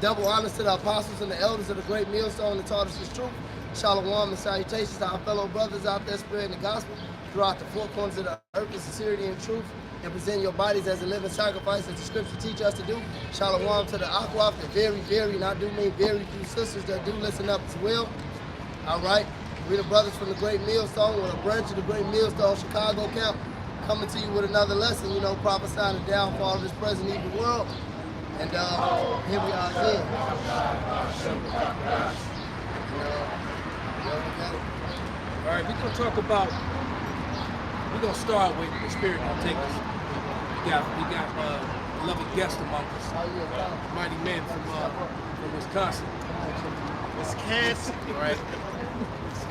Double honors to the apostles and the elders of the great millstone that taught us this truth. Shalom and salutations to our fellow brothers out there spreading the gospel throughout the four corners of the earth in sincerity and truth, and present your bodies as a living sacrifice as the scripture teach us to do. Shalom to the Aquaf, the very, and I do mean very few sisters that do listen up as well. All right, we the brothers from the great millstone, with a branch of the great millstone Chicago camp, coming to you with another lesson, you know, prophesying the downfall of this present evil world. And here we are again. All right, we're gonna talk about. We're gonna start with the spirit gonna take us. We got beloved guest among us, mighty man from Wisconsin. Right.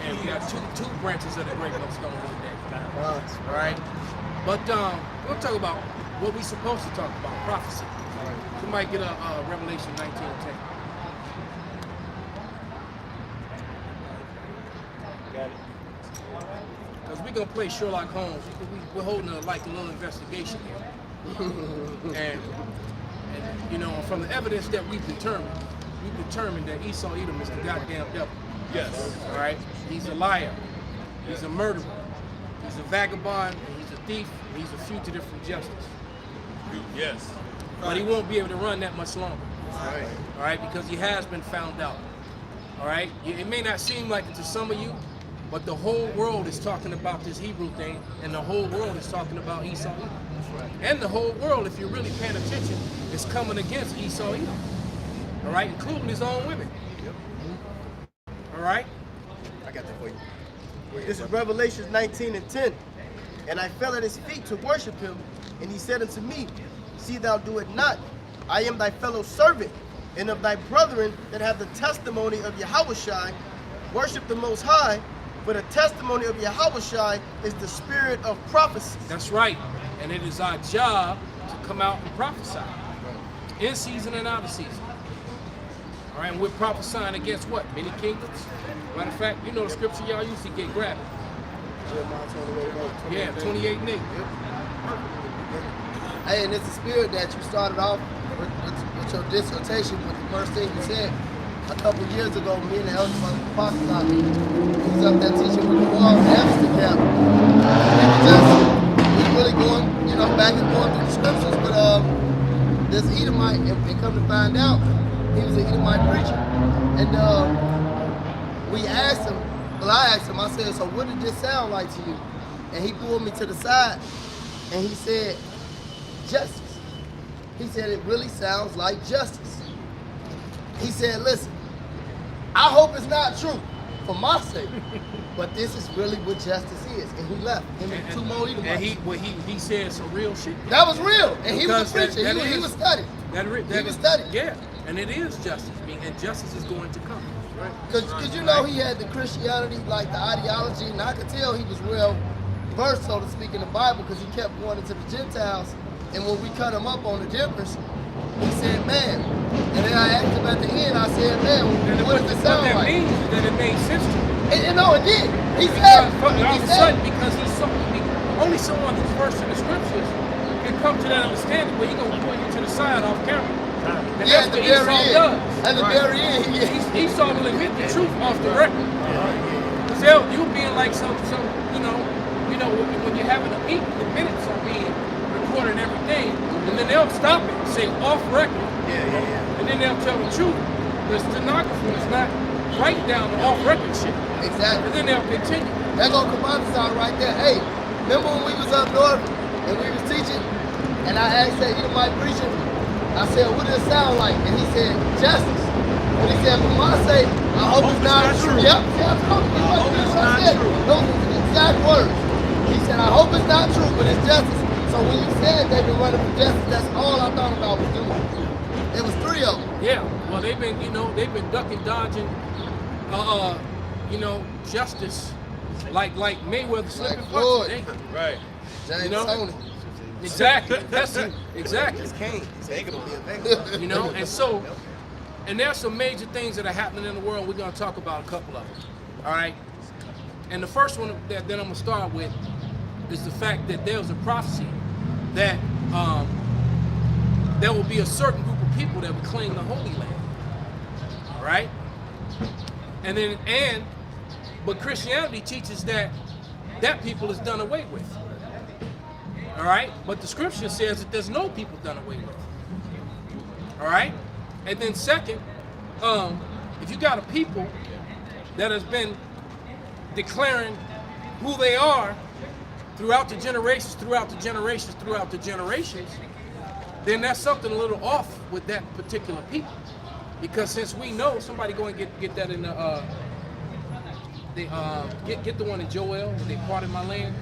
And we got two branches of the great millstone today. All right. But we're gonna talk about what we're supposed to talk about, prophecy. Somebody get a Revelation 19:10. Got it. Because we're going to play Sherlock Holmes. We're holding a little investigation here. and, you know, from the evidence that we've determined that Esau Edom is the goddamn devil. Yes. All right? He's a liar. He's a murderer. He's a vagabond. He's a thief. He's a fugitive from justice. Yes. But he won't be able to run that much longer. Right. All right, because he has been found out. All right, it may not seem like it to some of you, but the whole world is talking about this Hebrew thing, and the whole world is talking about Esau Edom. And the whole world, if you're really paying attention, is coming against Esau Edom. All right, including his own women. Yep. All right. I got that for you. This is Revelation 19:10. And I fell at his feet to worship him, and he said unto me, See thou do it not. I am thy fellow servant, and of thy brethren that have the testimony of Yahushai. Worship the Most High, for the testimony of Yahushai is the spirit of prophecy. That's right. And it is our job to come out and prophesy. In season and out of season. All right, and we're prophesying against what? Many kingdoms? Matter of fact, you know the scripture y'all used to get grabbed. Yeah, 28:8. Yep. Hey, and it's the spirit that you started off with your dissertation with the first thing you said a couple years ago. Me and the elder brother Apostle, he was up there teaching with the wall in Amsterdam. We was really going, you know, back and forth through the scriptures, but this Edomite, and come to find out, he was an Edomite preacher. And we asked him, I asked him, I said, so what did this sound like to you? And he pulled me to the side and he said, justice. He said, it really sounds like justice. He said, listen, I hope it's not true for my sake, but this is really what justice is. And he left. Him and two more Edomites. And he said some real shit. That was real. And he was Because a preacher. He was studied. He was studied. Yeah, and it is justice. And justice is going to come. Right? Because you know he had the Christianity, like the ideology, and I could tell he was well versed, so to speak, in the Bible, because he kept going into the Gentiles. And when we cut him up on the difference, he said, man. And then I asked him at the end, I said, man, what does it sound like? What that means is that it made sense to me. And no, it did. He said, all of a sudden, because only someone who's versed in the scriptures can come to that understanding where he's going to pull you to the side off camera. And yeah, that's what Esau does. At the very end, Esau will admit the truth off the record. Because you being like some, you know, when you're having a meeting, the minutes are being recorded and everything, and then they'll stop it and say off record. Yeah. And then they'll tell the truth. The stenographer is not write down the off record shit. Exactly. And then they'll continue. That's gonna come out right there. Hey, remember when we was up north and we was teaching, and I asked that Edomite preacher, I said, what does it sound like? And he said, justice. And he said, for my sake, I hope it's not true. Yep, I told you. I said. Those are the exact words. He said, I hope it's not true, but it's justice. So when you said they've been running for justice, that's all I thought about was doing. It was 3 of them. Yeah, well, they've been ducking, dodging, justice, like Mayweather slipping punches. Right. James Tony. Exactly. That's it. Exactly. It's Kane. It's ain't gonna be a thing. You know, and so, and there's some major things that are happening in the world. We're gonna talk about a couple of them. All right. And the first one that I'm gonna start with is the fact that there's a prophecy that there will be a certain group of people that will claim the Holy Land. right? But Christianity teaches that people is done away with. All right? But the scripture says that there's no people done away with. All right? And then second, if you got a people that has been declaring who they are throughout the generations, then that's something a little off with that particular people. Because since we know, somebody go and get that in the get the one in Joel, when they parted my land.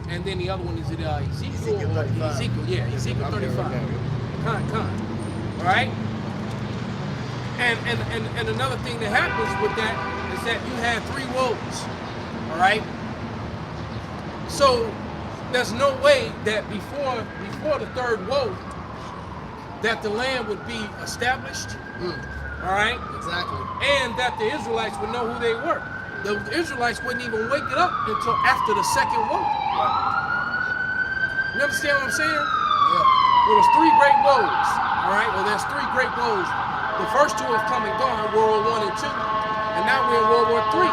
And then the other one is Ezekiel 35. Ezekiel 35. Con. All right? And another thing that happens with that is that you had 3 woes. All right? So there's no way that before the 3rd woe that the land would be established. All right? Exactly. And that the Israelites would know who they were. The Israelites wouldn't even wake it up until after the 2nd woe. You understand what I'm saying? Yeah. There was 3 great woes. All right? Well, there's 3 great woes. The first 2 have come and gone, World War I and II, and now we're in World War III. I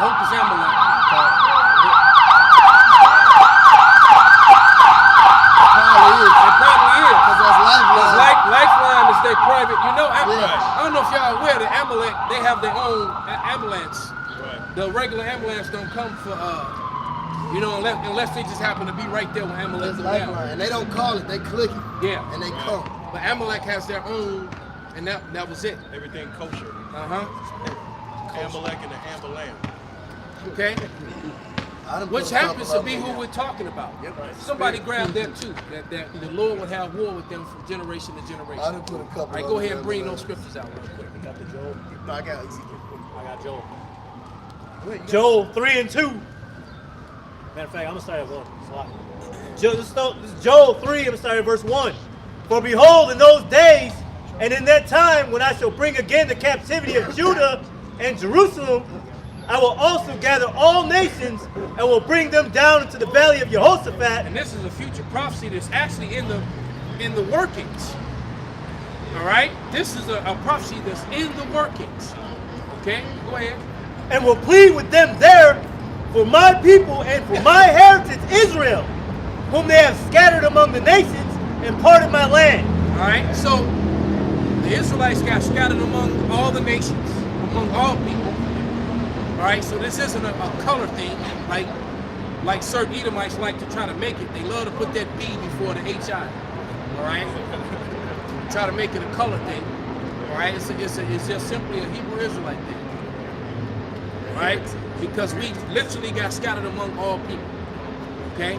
hope it's Amalek. It probably is. Because that's lifeline. Lifeline is their private. You know, Yeah. I don't know if y'all aware that Amalek, they have their own ambulance. Right. The regular ambulance don't come for, unless they just happen to be right there with Amalek. It's lifeline. And they don't call it, they click it. Yeah. And they come. But Amalek has their own, and that was it. Everything kosher. Amalek and the Amberland. Okay? I done Which put a couple happens to of be them who in. we're talking about. Right. Somebody grabbed that too, that the Lord would have war with them from generation to generation. I done put a couple All right, of go them ahead and in bring there. those scriptures out real quick. We got the Joel. No, I got Ezekiel. I got Joel. Wait, you got- Joel 3 and 2. Matter of fact, I'm gonna start at 1. This is Joel 3. I'm gonna start at verse 1. For behold, in those days, and in that time, when I shall bring again the captivity of Judah and Jerusalem, I will also gather all nations and will bring them down into the valley of Jehoshaphat. And this is a future prophecy that's actually in the workings. All right? This is a prophecy that's in the workings. Okay? Go ahead. And will plead with them there for my people and for my heritage Israel, whom they have scattered among the nations and parted my land. All right? So the Israelites got scattered among all the nations, among all people. All right? So this isn't a color thing like certain Edomites like to try to make it. They love to put that B before the HI. All right? Try to make it a color thing. All right? It's just simply a Hebrew Israelite thing. All right? Because we literally got scattered among all people. Okay?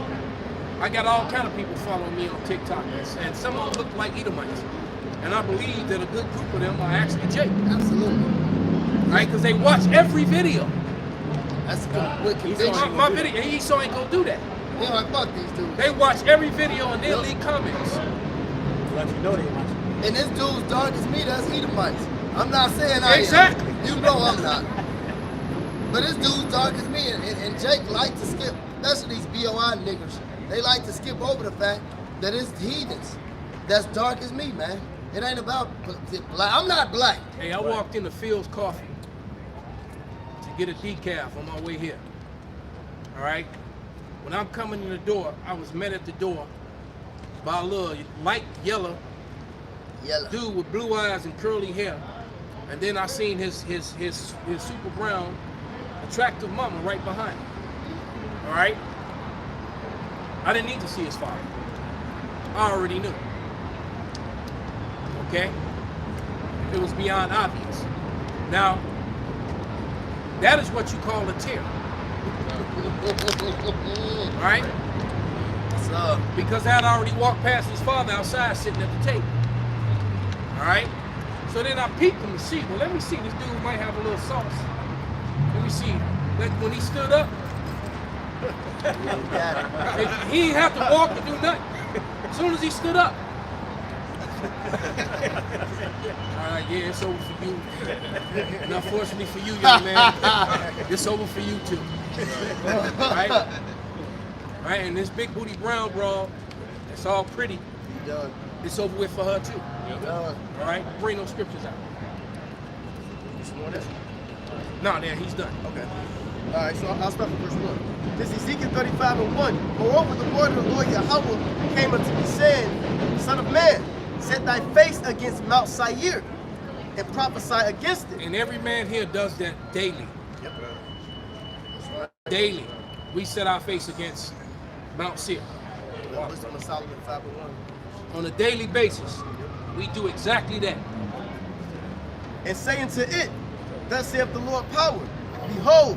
I got all kind of people following me on TikTok, and some of them look like Edomites. And I believe that a good group of them are actually Jake. Absolutely. Right? Because they watch every video. That's a good conviction. My video, and Esau ain't gonna do that. Yeah, like, fuck these dudes. They watch every video and they leave comments. Let you know they watch. And this dude's dark as me, that's Edomites. I'm not saying I Exactly. am. You know I'm not. But this dude's dark as me, and Jake like to skip, especially these BOI niggers. They like to skip over the fact that it's heathens that's dark as me, man. It ain't about black. I'm not black. Hey, I walked into Phil's Coffee to get a decaf on my way here. All right? When I'm coming in the door, I was met at the door by a little light yellow Yellow. dude with blue eyes and curly hair. And then I seen his super brown, attractive mama right behind him. All right? I didn't need to see his father. I already knew. Okay? It was beyond obvious. Now, that is what you call a tear. All right? What's up? Because I had already walked past his father outside sitting at the table. All right? So then I peeked him to see, well, let me see, this dude might have a little sauce. Let me see. When he stood up, he didn't have to walk or do nothing. As soon as he stood up. All right, yeah, it's over for you. And unfortunately for you, young man, it's over for you too. All right? All right, and this big booty brown broad It's all pretty. He done. It's over with for her too. He done. All right, bring those scriptures out. This one is? No, there, he's done. Okay. All right, so I'll start from verse 1. This is Ezekiel 35:1. Moreover, the word of the Lord Yahweh came unto me, saying, Son of man, set thy face against Mount Seir, and prophesy against it. And every man here does that daily. Yep. That's right. Daily, we set our face against Mount Seir. Wisdom of Solomon 5:1. On a daily basis, we do exactly that. And say unto it, Thus saith the Lord power, Behold,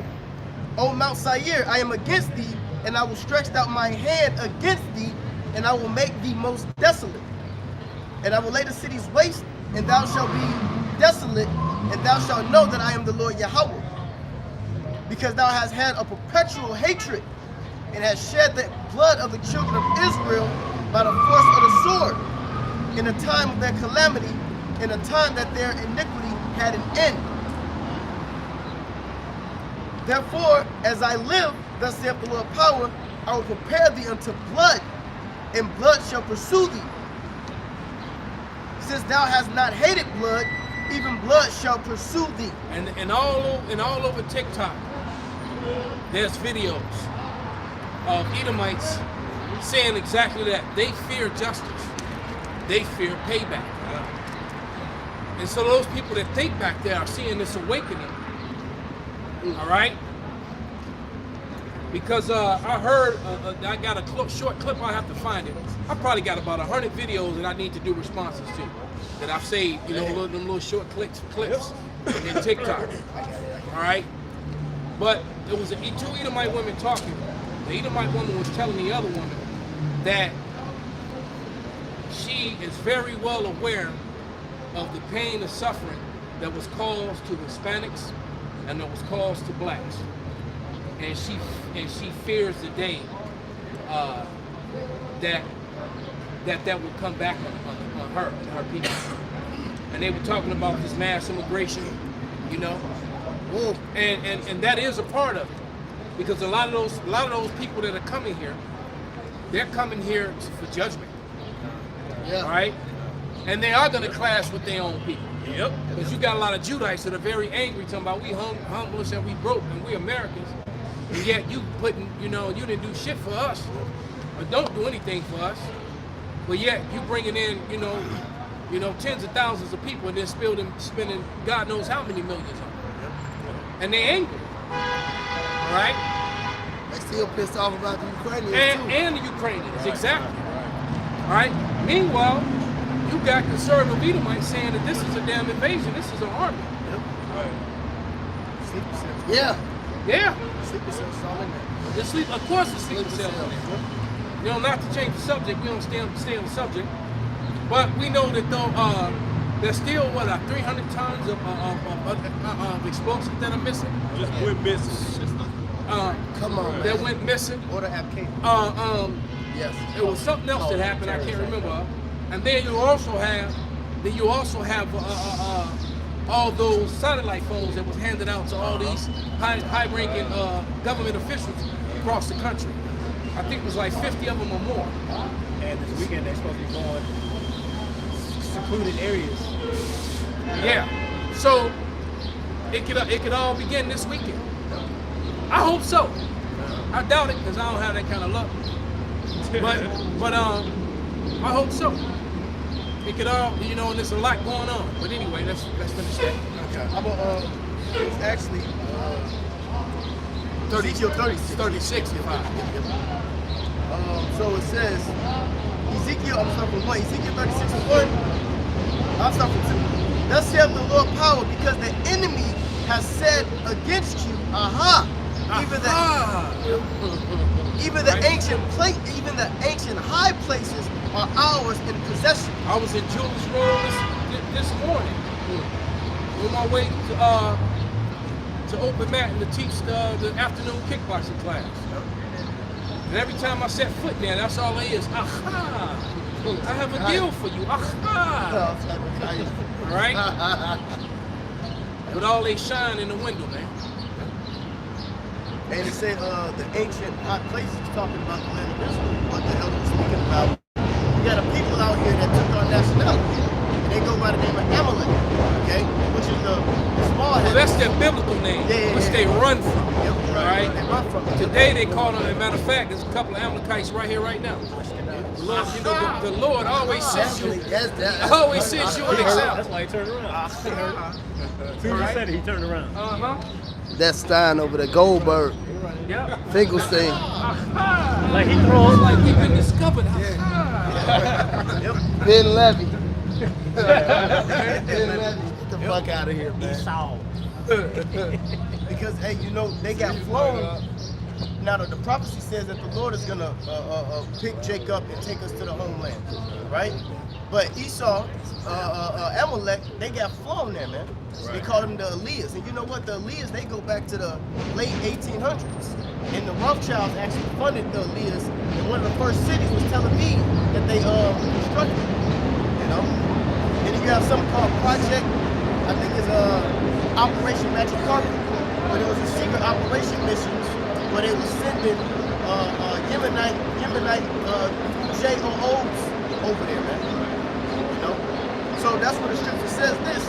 O Mount Seir, I am against thee, and I will stretch out my hand against thee, and I will make thee most desolate. And I will lay the cities waste, and thou shalt be desolate, and thou shalt know that I am the Lord Yahweh. Because thou hast had a perpetual hatred, and hast shed the blood of the children of Israel by the force of the sword, in the time of their calamity, in the time that their iniquity had an end. Therefore, as I live, thus saith the Lord power, I will prepare thee unto blood, and blood shall pursue thee. Since thou hast not hated blood, even blood shall pursue thee. And all over TikTok, there's videos of Edomites saying exactly that. They fear justice. They fear payback. And so those people that think back there are seeing this awakening. All right? Because I heard, I got a short clip, I have to find it. I probably got about 100 videos that I need to do responses to, that I've saved, you know, them little short clips in TikTok. All right? But there was two Edomite women talking. The Edomite woman was telling the other woman that she is very well aware of the pain and suffering that was caused to Hispanics and that was caused to blacks, and she fears the day that will come back on her and her people. And they were talking about this mass immigration, you know, and that is a part of it, because a lot of those people that are coming here, they're coming here for judgment. Yeah. All right, and they are going to clash with their own people. Yep. Because you got a lot of Judites that are very angry, talking about we homeless and we broke and we Americans, and yet you putting, you know, you didn't do shit for us, or don't do anything for us, but yet you bringing in, you know, tens of thousands of people and then spending God knows how many millions on them, and they angry, all right? They still pissed off about the Ukrainians too. And the Ukrainians, exactly. All right. Meanwhile, you got conservative Edomites saying that this is a damn invasion. This is an army. Sleeper cells. Yeah. Yeah. Sleeper cells is all in there. Of course, the sleeper cells in there. You know, not to change the subject, we don't stay on the subject, but we know that though there's still 300 tons of explosives that are missing. Just went missing. Come on, man. That went missing. Order application. Yes. It was something else that happened. I can't remember. And then you also have all those satellite phones that was handed out to all these high-ranking government officials across the country. I think it was like 50 of them or more. And this weekend they're supposed to be going secluded areas. Yeah. So it could all begin this weekend. I hope so. I doubt it because I don't have that kind of luck. But I hope so. It could all, you know, and there's a lot going on. But anyway, let's finish that. Okay. It's actually Ezekiel 36 if I. So it says, Ezekiel, I'm starting from 1, Ezekiel 36:1, I'm starting from 2. Thus saith the Lord power, because the enemy has said against you, even the ancient high places are ours in possession. I was in Jules Road this morning on my way to Open Mountain to teach the afternoon kickboxing class. And every time I set foot there, that's all it is. Aha! I have a deal for you. Aha! All right? With all they shine in the window, man. And it said the ancient high places talking about the land of Israel. What the hell are you speaking about? their biblical name, Yeah, which they run from. Yep. Right. They run from it. Today they call them. As a matter of fact, there's a couple of Amalekites right here, right now. The Lord, you know, the Lord always sends you. Always sends you an That's example. why he turned around. As soon as he said it, he turned around. That's Stein over there, Goldberg, Yeah. Finkelstein. Like he throws Like we've been discovered. Ben Levy. Ben Levy. Get the fuck out of here, man. Saul. Because, hey, you know, they got flown. Now, the prophecy says that the Lord is going to pick Jacob and take us to the homeland, right? But Esau, Amalek, they got flown there, man. They call them the Elias. And you know what? The Elias, they go back to the late 1800s. And the Rothschilds actually funded the Elias. And one of the first cities was Tel Aviv that they constructed, you know? And then you have something called Project, I think it's Operation Magic Carpet. But it was a secret operation mission where they were sending Yemenite JOOs over there, man. You know? So that's what the scripture says this.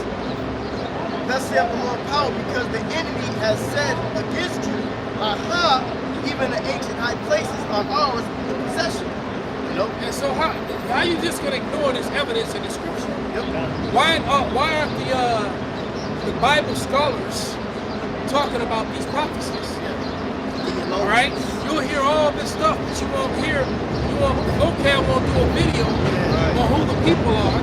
Thus saith the Lord power, because the enemy has said against you, aha, even the ancient high places are ours in possession. You know? And so how you just gonna ignore this evidence in the scripture? Yep. Why aren't the Bible scholars talking about these prophecies? All right, you'll hear all this stuff, but you won't hear. vocab won't do a video on who the people are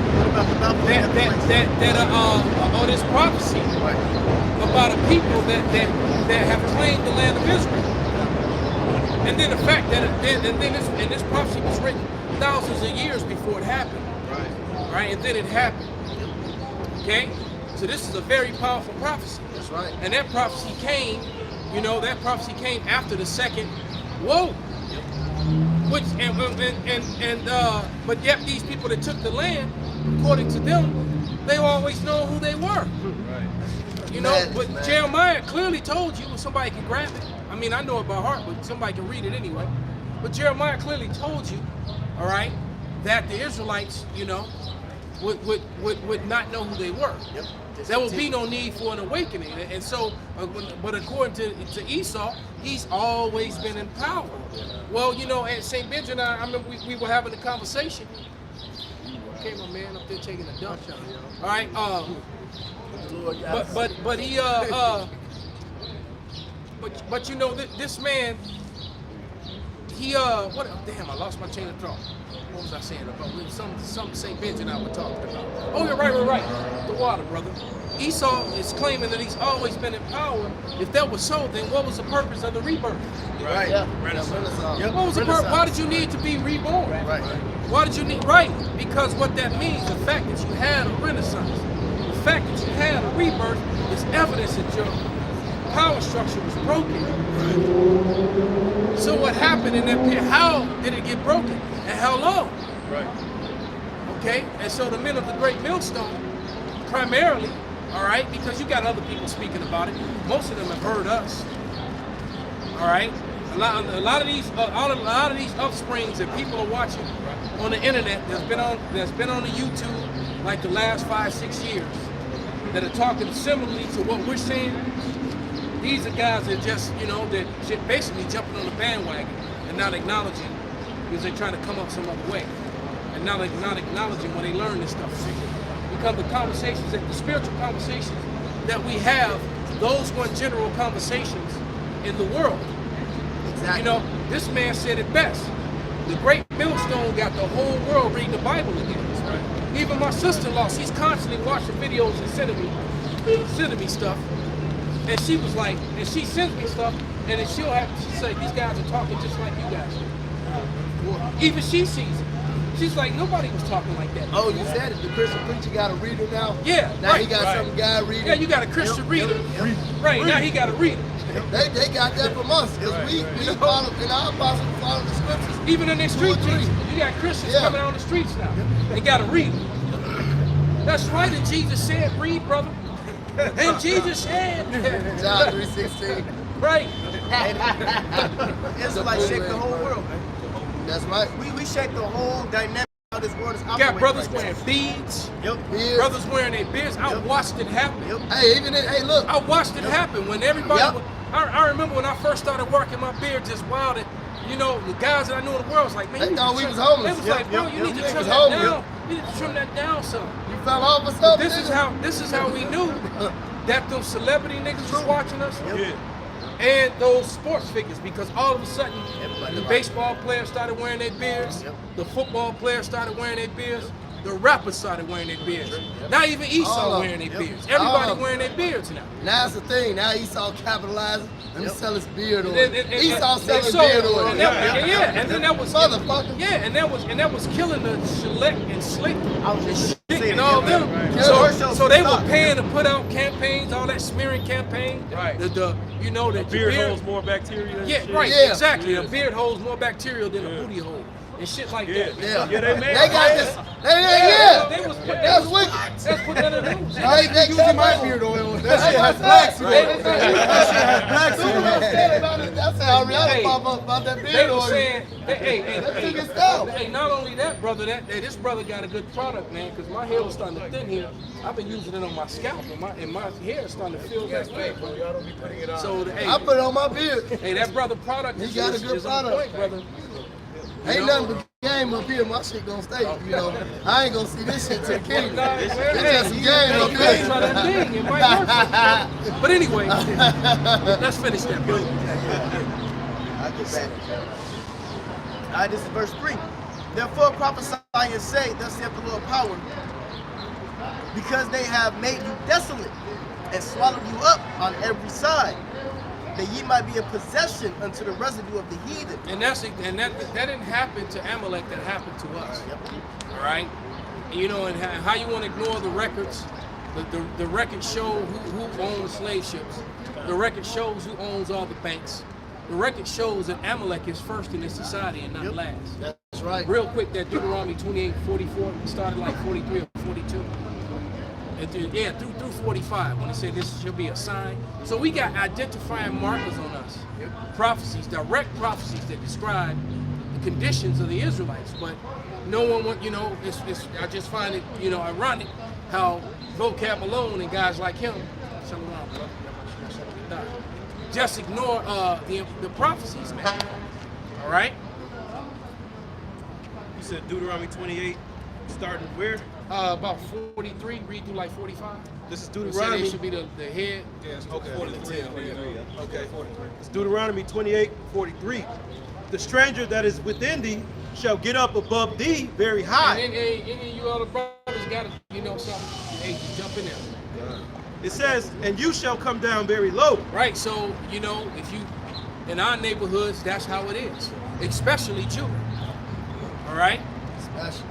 that are this prophecy about a people that have claimed the land of Israel. And then the fact that this prophecy was written thousands of years before it happened. Right? And then it happened. Okay? So this is a very powerful prophecy. That's right. And that prophecy came, that prophecy came after the second woe. Which but yet these people that took the land, according to them, they always know who they were. Right. But Jeremiah clearly told you, somebody can grab it. I mean, I know it by heart, but somebody can read it anyway. But Jeremiah clearly told you, all right, that the Israelites, would not know who they were. Yep. There will be no need for an awakening. And so, but according to Esau, he's always been in power. Well, at St. Benjamin, I remember we were having a conversation. Okay, my man up there taking a dump. All right. But he this man, he what? Damn, I lost my chain of thought. What was I saying about some St. Benjamin I were talking about? Oh yeah, right. The water, brother. Esau is claiming that he's always been in power. If that was so, then what was the purpose of the rebirth? Right. Yeah. Renaissance. Yep. What was the purpose? Why did you need to be reborn? Right. Why did you need? Right. Because what that means, the fact that you had a renaissance, the fact that you had a rebirth, is evidence that your power structure was broken. Right. So what happened in that period? How did it get broken? And how long? Right. Okay? And so the men of the Great Millstone, primarily, all right, because you got other people speaking about it. Most of them have heard us. All right? A lot of these offsprings that people are watching on the internet that's been on the YouTube like the last 5-6 years that are talking similarly to what we're saying. These are guys that just, that basically jumping on the bandwagon and not acknowledging because they're trying to come up some other way. And not acknowledging when they learn this stuff. Because the conversations, the spiritual conversations that we have, those weren't general conversations in the world. Exactly. This man said it best. The Great Millstone got the whole world reading the Bible again. Right. Even my sister-in-law, she's constantly watching videos and sending me stuff. And she was like, and she sends me stuff, and then she'll say, these guys are talking just like you guys do. Even she sees it. She's like, nobody was talking like that. Oh, you said it. The Christian preacher got a reader now? Yeah. Now he got some guy reading. Yeah, you got a Christian reader. Right, now he got a reader. They got that from us. Because we follow, in our apostle, we follow the scriptures. Even in their street teaching. You got Christians coming on the streets now. They got a reader. That's right, and Jesus said, read, brother. And Jesus said. John 3:16. Right. It's like shake the whole world, man. That's right. We shake the whole dynamic of this world is You operating. got brothers right wearing beads. Yep. Beards. Brothers wearing their beards. I Yep. watched it happen. Yep. Hey, even in, hey, look. I watched it happen when everybody. Yep. I remember when I first started working, my beard just wild. And, you know, the guys that I knew in the world was like, man, They you need thought to we trim- was homeless. They was Yep, like, bro, yep, you yep. need to They trim was that homeless. down. You need to trim that down some. You fell off or something? This is how we knew that those celebrity niggas was watching us. Yeah. And those sports figures, because all of a sudden Everybody the like baseball players started wearing their beards, Yep. the football players started wearing their beards, the rappers started wearing their beards. Not even All Esau of wearing their them. beards. Yep. All Everybody of them. wearing their beards now. Now it's the thing. Now Esau capitalizing. Let me Yep. sell his beard oil. And Esau selling so- beard oil. and that- yeah, and then that was Motherfucker. Yeah, and that was killing the Select and Slick I was just saying and all them. Right. So they were Stop. paying to put out campaigns, all that smearing campaign. Right. The you know that your Beard holds more bacteria than Yeah, shit. right, Yeah. exactly. A Yes. beard holds more bacteria than a Yeah. booty hole and shit like Yeah. that. Yeah. Yeah, they made They got it. this. Yeah. They was put, That's wicked. That's put that in the news. I ain't using my beard oil. That shit has blacks in it. That shit has blacks in it. That's how Ariana pop up about that They beard were oil. saying, That took his style. hey, not only that, brother, this brother got a good product, man, because my hair was starting to thin here. I've been using it on my scalp, and my hair is starting to feel back. Y'all don't be putting it on. So, I put it on my beard. hey, that brother product He is, got a is, good is on product. point, brother. Ain't nothing but game up here. My shit gonna stay. You know, I ain't gonna see this shit to the king. It's just some game up Hey, try that here. thing. It might work. But anyway, let's finish that, bro. I get back. All right, this is verse 3. Therefore prophesy and say, thus saith the Lord power, because they have made you desolate and swallowed you up on every side, that ye might be a possession unto the residue of the heathen. And that didn't happen to Amalek. That happened to us. All right. You know, and how you want to ignore the records. The records show who owns slave ships. The record shows who owns all the banks. The record shows that Amalek is first in this society and not last. That's right. Real quick, that Deuteronomy 28:44 started like 43 or 42. Yeah, through 45 when it said this shall be a sign. So we got identifying markers on us. Prophecies, direct prophecies that describe the conditions of the Israelites. But no one want, you know, I just find it, you know, ironic how vocab alone and guys like him, just ignore the prophecies, man. All right? You said Deuteronomy 28, starting where? About 43, read through like 45. This is It said they Deuteronomy. should be the head. Okay. 43. Okay. It's Deuteronomy 28:43. The stranger that is within thee shall get up above thee very high. And then any of you other brothers got to, you know, something. Hey, just jump in there. It says, and you shall come down very low. Right, so, you know, if you, in our neighborhoods, that's how it is. Especially Judah. All right? Special.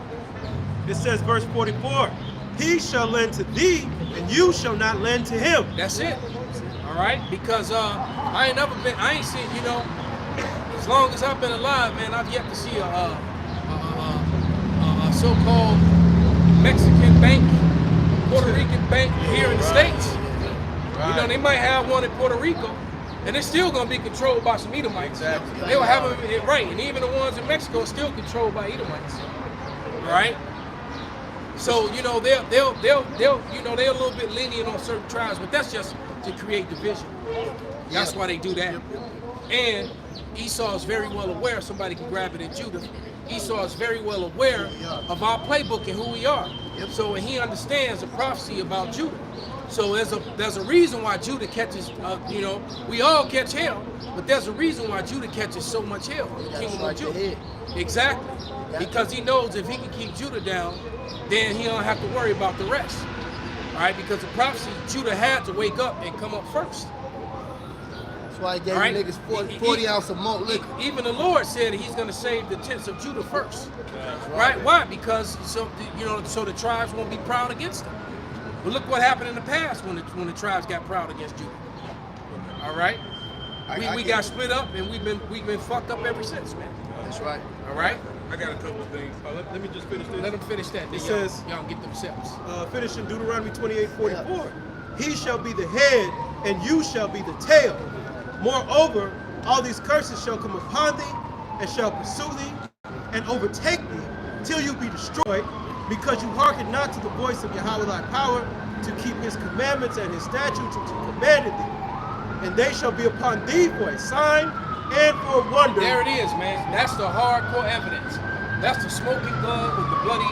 It says, verse 44, he shall lend to thee, and you shall not lend to him. That's it. All right? Because I ain't seen, you know, as long as I've been alive, man, I've yet to see a so-called Mexican bank, Puerto Rican bank here in the States. You know, they might have one in Puerto Rico, and it's still going to be controlled by some Edomites. Exactly. They will have them, right, and even the ones in Mexico are still controlled by Edomites. Right? So, you know, they'll you know, they're a little bit lenient on certain tribes, but that's just to create division. That's why they do that. And Esau is very well aware, somebody can grab it in Judah. Esau is very well aware of our playbook and who we are. So he understands the prophecy about Judah. So there's a reason why Judah catches, you know, we all catch hell, but there's a reason why Judah catches so much hell in the kingdom of Judah. Exactly. Because he knows if he can keep Judah down, then he don't have to worry about the rest. All right, because the prophecy, Judah had to wake up and come up first. That's why he gave Right. you niggas 40 ounce of malt liquor. Even the Lord said he's going to save the tents of Judah first. Right? Why? Because so the tribes won't be proud against them. But look what happened in the past when the tribes got proud against Judah. All right? We got split up and we've been fucked up ever since, man. That's right. All right? I got a couple of things. Let me just finish this. Let them finish that. Then It says- y'all get themselves. Finish in Deuteronomy 28:44. He shall be the head, and you shall be the tail. Moreover, all these curses shall come upon thee, and shall pursue thee, and overtake thee, till you be destroyed, because you hearken not to the voice of Yahweh thy power, to keep his commandments and his statutes which he commanded thee. And they shall be upon thee for a sign and for a wonder. There it is, man. That's the hardcore evidence. That's the smoking gun with the bloody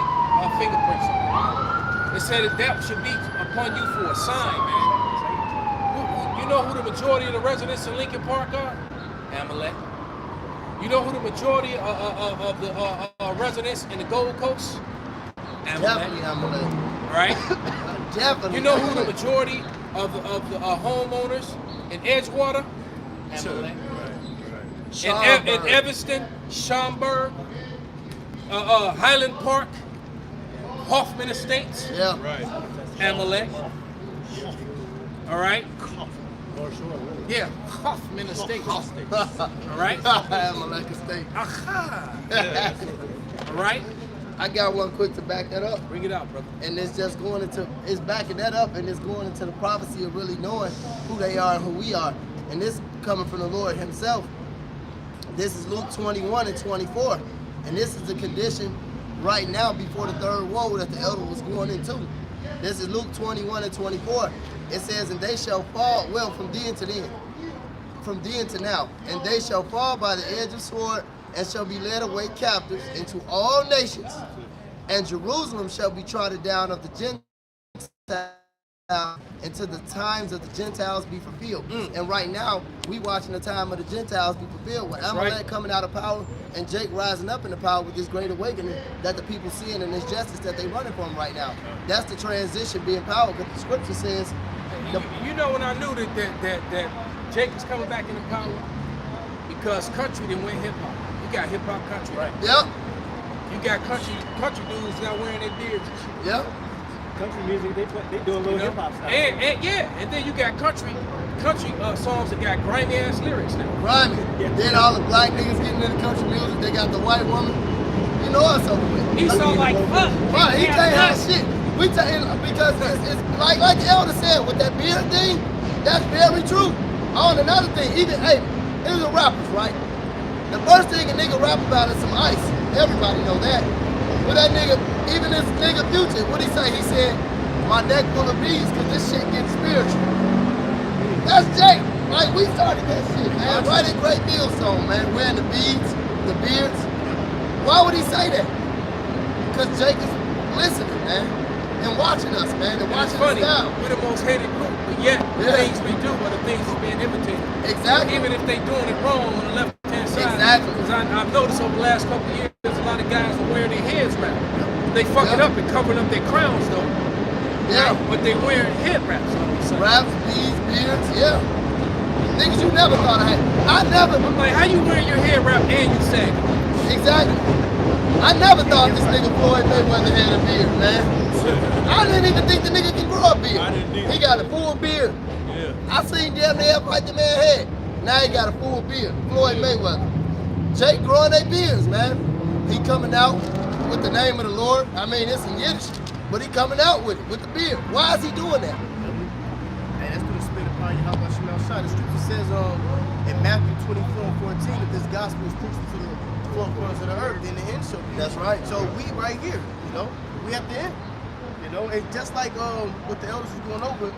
fingerprints on it. It said that should be upon you for a sign, man. You know who the majority of the residents in Lincoln Park are? Amalek. You know who the majority of the residents in the Gold Coast? Amalek. Definitely Amalek. Right? Definitely. You know who the majority of the homeowners in Edgewater? Amalek. In Evanston, Schaumburg, Highland Park, Hoffman Estates, Yeah. Right. Amalek. All right? Yeah, Hoffman Estates. All right? Amalek Estate. Aha. All right? I got one quick to back that up. Bring it out, brother. And it's just going into, it's backing that up, and it's going into the prophecy of really knowing who they are and who we are. And this coming from the Lord himself. This is Luke 21 and 24. And this is the condition right now before the third woe that the elder was going into. This is Luke 21 and 24. It says, and they shall fall, well, from then to then, from then to now, and they shall fall by the edge of sword, and shall be led away captives into all nations, and Jerusalem shall be trodden down of the Gentiles until the times of the Gentiles be fulfilled. And right now, we watching the time of the Gentiles be fulfilled, with Amalek right. coming out of power, and Jake rising up in the power with this great awakening that the people seeing and this justice that they running from right now. That's the transition being power, because the scripture says, You know when I knew that Jake was coming back into power? Because country didn't win hip hop. You got hip hop country. Right. yep, You got country dudes not wearing their beards and shit. yep, Country music, they do a little You know? hip hop style. And then you got country songs that got grimy ass lyrics now. grimy. Yeah. Then all the black niggas getting into country music, they got the white woman. You know what's over with. He sound like fuck. Right, he can't have shit. We tell him because it's like the elder said with that beard thing. That's very true. On another thing, even hey, here's the rappers, right? The first thing a nigga rap about is some ice. Everybody know that. But that nigga, even this nigga Future, what he say? He said, "My neck full of bees, cause this shit getting spiritual." That's Jake. Like we started that shit, man. Writing great millstone, man. Wearing the beads, the beards. Why would he say that? Cause Jake is listening, man. And watching us, man, and It's watching funny. us now. We're the most hated group, but yet the Yeah. things we do are the things that's being imitated. Exactly. Even if they doing it wrong on the left-hand side. Exactly. Because I've noticed over the last couple of years, there's a lot of guys that wear their heads wrapped. They fuck it Yeah. up and covering up their crowns though. Yeah. But they wearing head wraps all of a sudden. Raps, beads, beards, yeah. Niggas you never thought I had. I never, I'm like, how you wearing your head wrap and you sagging? exactly. I never thought this nigga Floyd Mayweather had a beard, man. I didn't even think the nigga could grow a beard. I didn't either. He got a full beard. Yeah. I seen damn near fight the man head. Now he got a full beard. Floyd Mayweather. Jake growing their beards, man. He coming out with the name of the Lord. I mean, it's in Yiddish, but he coming out with it, with the beard. Why is he doing that? Hey, that's gonna spit upon you. How about you know, shot? The scripture says in Matthew 24 and 14, if this gospel is preached to the four corners of the earth, then the end shall be. That's right. So we right here, you know, we at the end. You know, and just like what the elders was going over,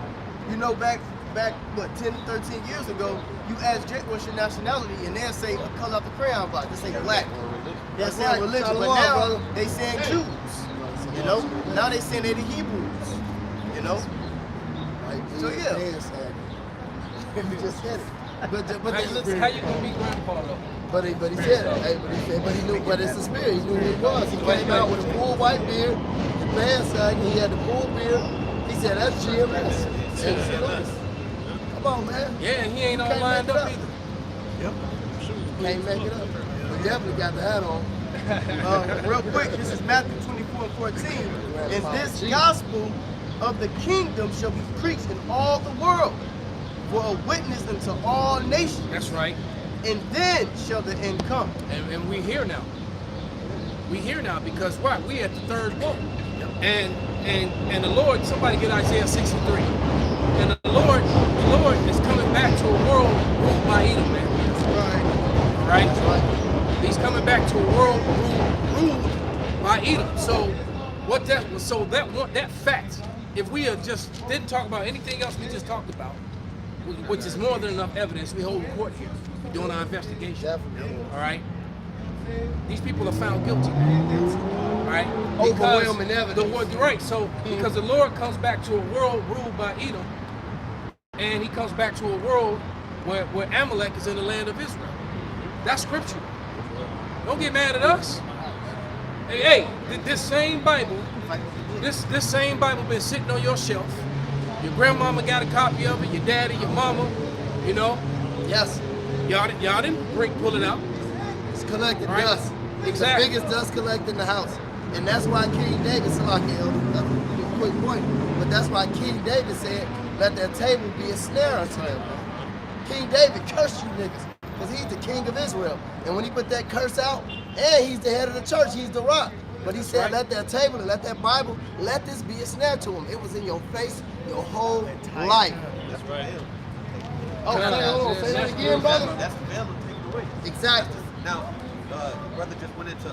you know, back what 10, 13 years ago, you ask Jake what's your nationality, and they'll say a color of the crayon box. They say black. They'll That's say right. religion, but Shalom, now brother. they saying Jews. You know, now they saying they the Hebrews. You know, So, yeah. You just said it. But How you gonna be grandpa though? But he said it. Hey, but he knew. But it's the spirit. He knew who he was. He came out with a full white beard, the pants sagging. He had the full beard. He said that's GMS. Absolutely. Come on, man. Yeah, he ain't all Can't lined make it up up. either. Can't make it up. We definitely got the hat on. real quick, this is Matthew 24 and 14. And this gospel of the kingdom shall be preached in all the world for a witness unto all nations. That's right. And then shall the end come. And we here now. We here now because what? We at the third woe. And the Lord, somebody get Isaiah 63. And the Lord is coming back to a world ruled by Edom, man. Right. Right? He's coming back to a world ruled by by Edom. So that fact, if we just didn't talk about anything else we just talked about, which is more than enough evidence, we hold court here, doing our investigation. Definitely. All right. These people are found guilty, all right? Overwhelming evidence. Right. So because the Lord comes back to a world ruled by Edom, and He comes back to a world where Amalek is in the land of Israel. That's scriptural. Don't get mad at us. Hey, this same Bible, this same Bible been sitting on your shelf. Your grandmama got a copy of it. Your daddy, your mama, you know. Yes. Y'all didn't pull it out. It's collecting Right. dust. Exactly. It's the biggest dust collector in the house. And that's why King David, that's a quick point, but that's why King David said, let that table be a snare unto them. King David cursed you niggas, because he's the king of Israel. And when he put that curse out, and he's the head of the church, he's the rock. But he said, let that table and let that Bible, let this be a snare to him. It was in your face your whole life. That's right. Oh, hold on, say that again, brother. That's the veil of taken away. Exactly. Now, brother just went into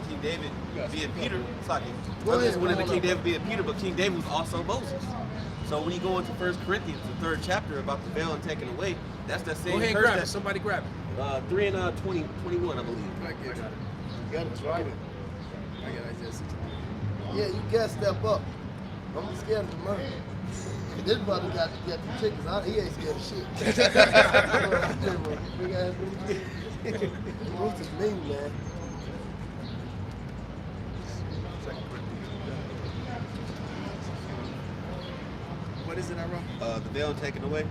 King David being Peter. Sorry, brother just went into King David being Peter, but King David was also Moses. So when you go into 1 Corinthians, the 3rd chapter about the veil and taken away, that's that same Go ahead, curse grab it. that Somebody grab it. 3 and 21, I believe. I got it. You got it. Right. I got Isaiah 16. Yeah, you gotta step up. Don't be scared of the murder. This brother got to get the chickens. He ain't scared of shit. Big ass Roots. Roots is mean, man. What is it I wrote? The veil taken away.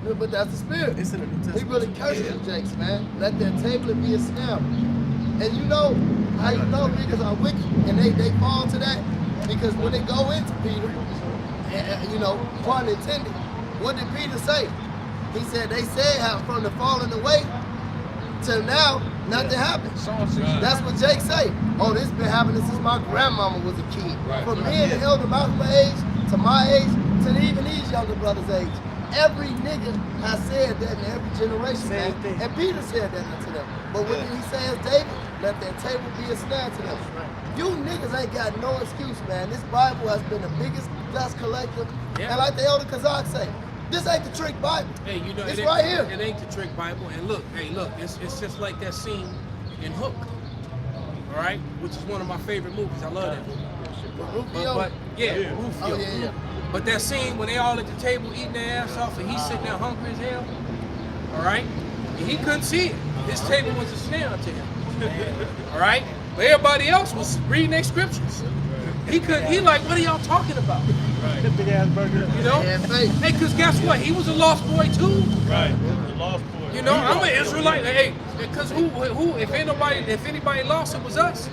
Yeah, but that's the spirit. It's in the New Testament. He really cursed them jakes, man. Let that table be a snare. And you know how you know niggas are wicked and they fall to that? Because when they go into Peter, you know, pun intended, what did Peter say? He said, they said how from the falling away till now, nothing happened. That's what Jake say. Oh, this been happening since my grandmama was a kid. From me and the elder Malcolm age to my age to even these younger brothers' age. Every nigga has said that in every generation, man. And Peter said that to them. But what did he say as David? Let that table be a snare to them. You niggas ain't got no excuse, man. This Bible has been the biggest dust collector. Yeah. And like the elder Kazak say, this ain't the trick Bible. Hey, you know, it's it right here. It ain't the trick Bible. And look, it's just like that scene in Hook, all right? Which is one of my favorite movies. I love that movie. But Rufio. Oh, yeah. But that scene when they all at the table eating their ass off and he's sitting there hungry as hell, all right? And he couldn't see it. His table was a snare to him, all right? But everybody else was reading their scriptures. He like, what are y'all talking about? Big ass burger. You know? Hey, because guess what? He was a lost boy too. Right. The lost boy. You know, I'm an Israelite. Hey, because who? If anybody lost, it was us.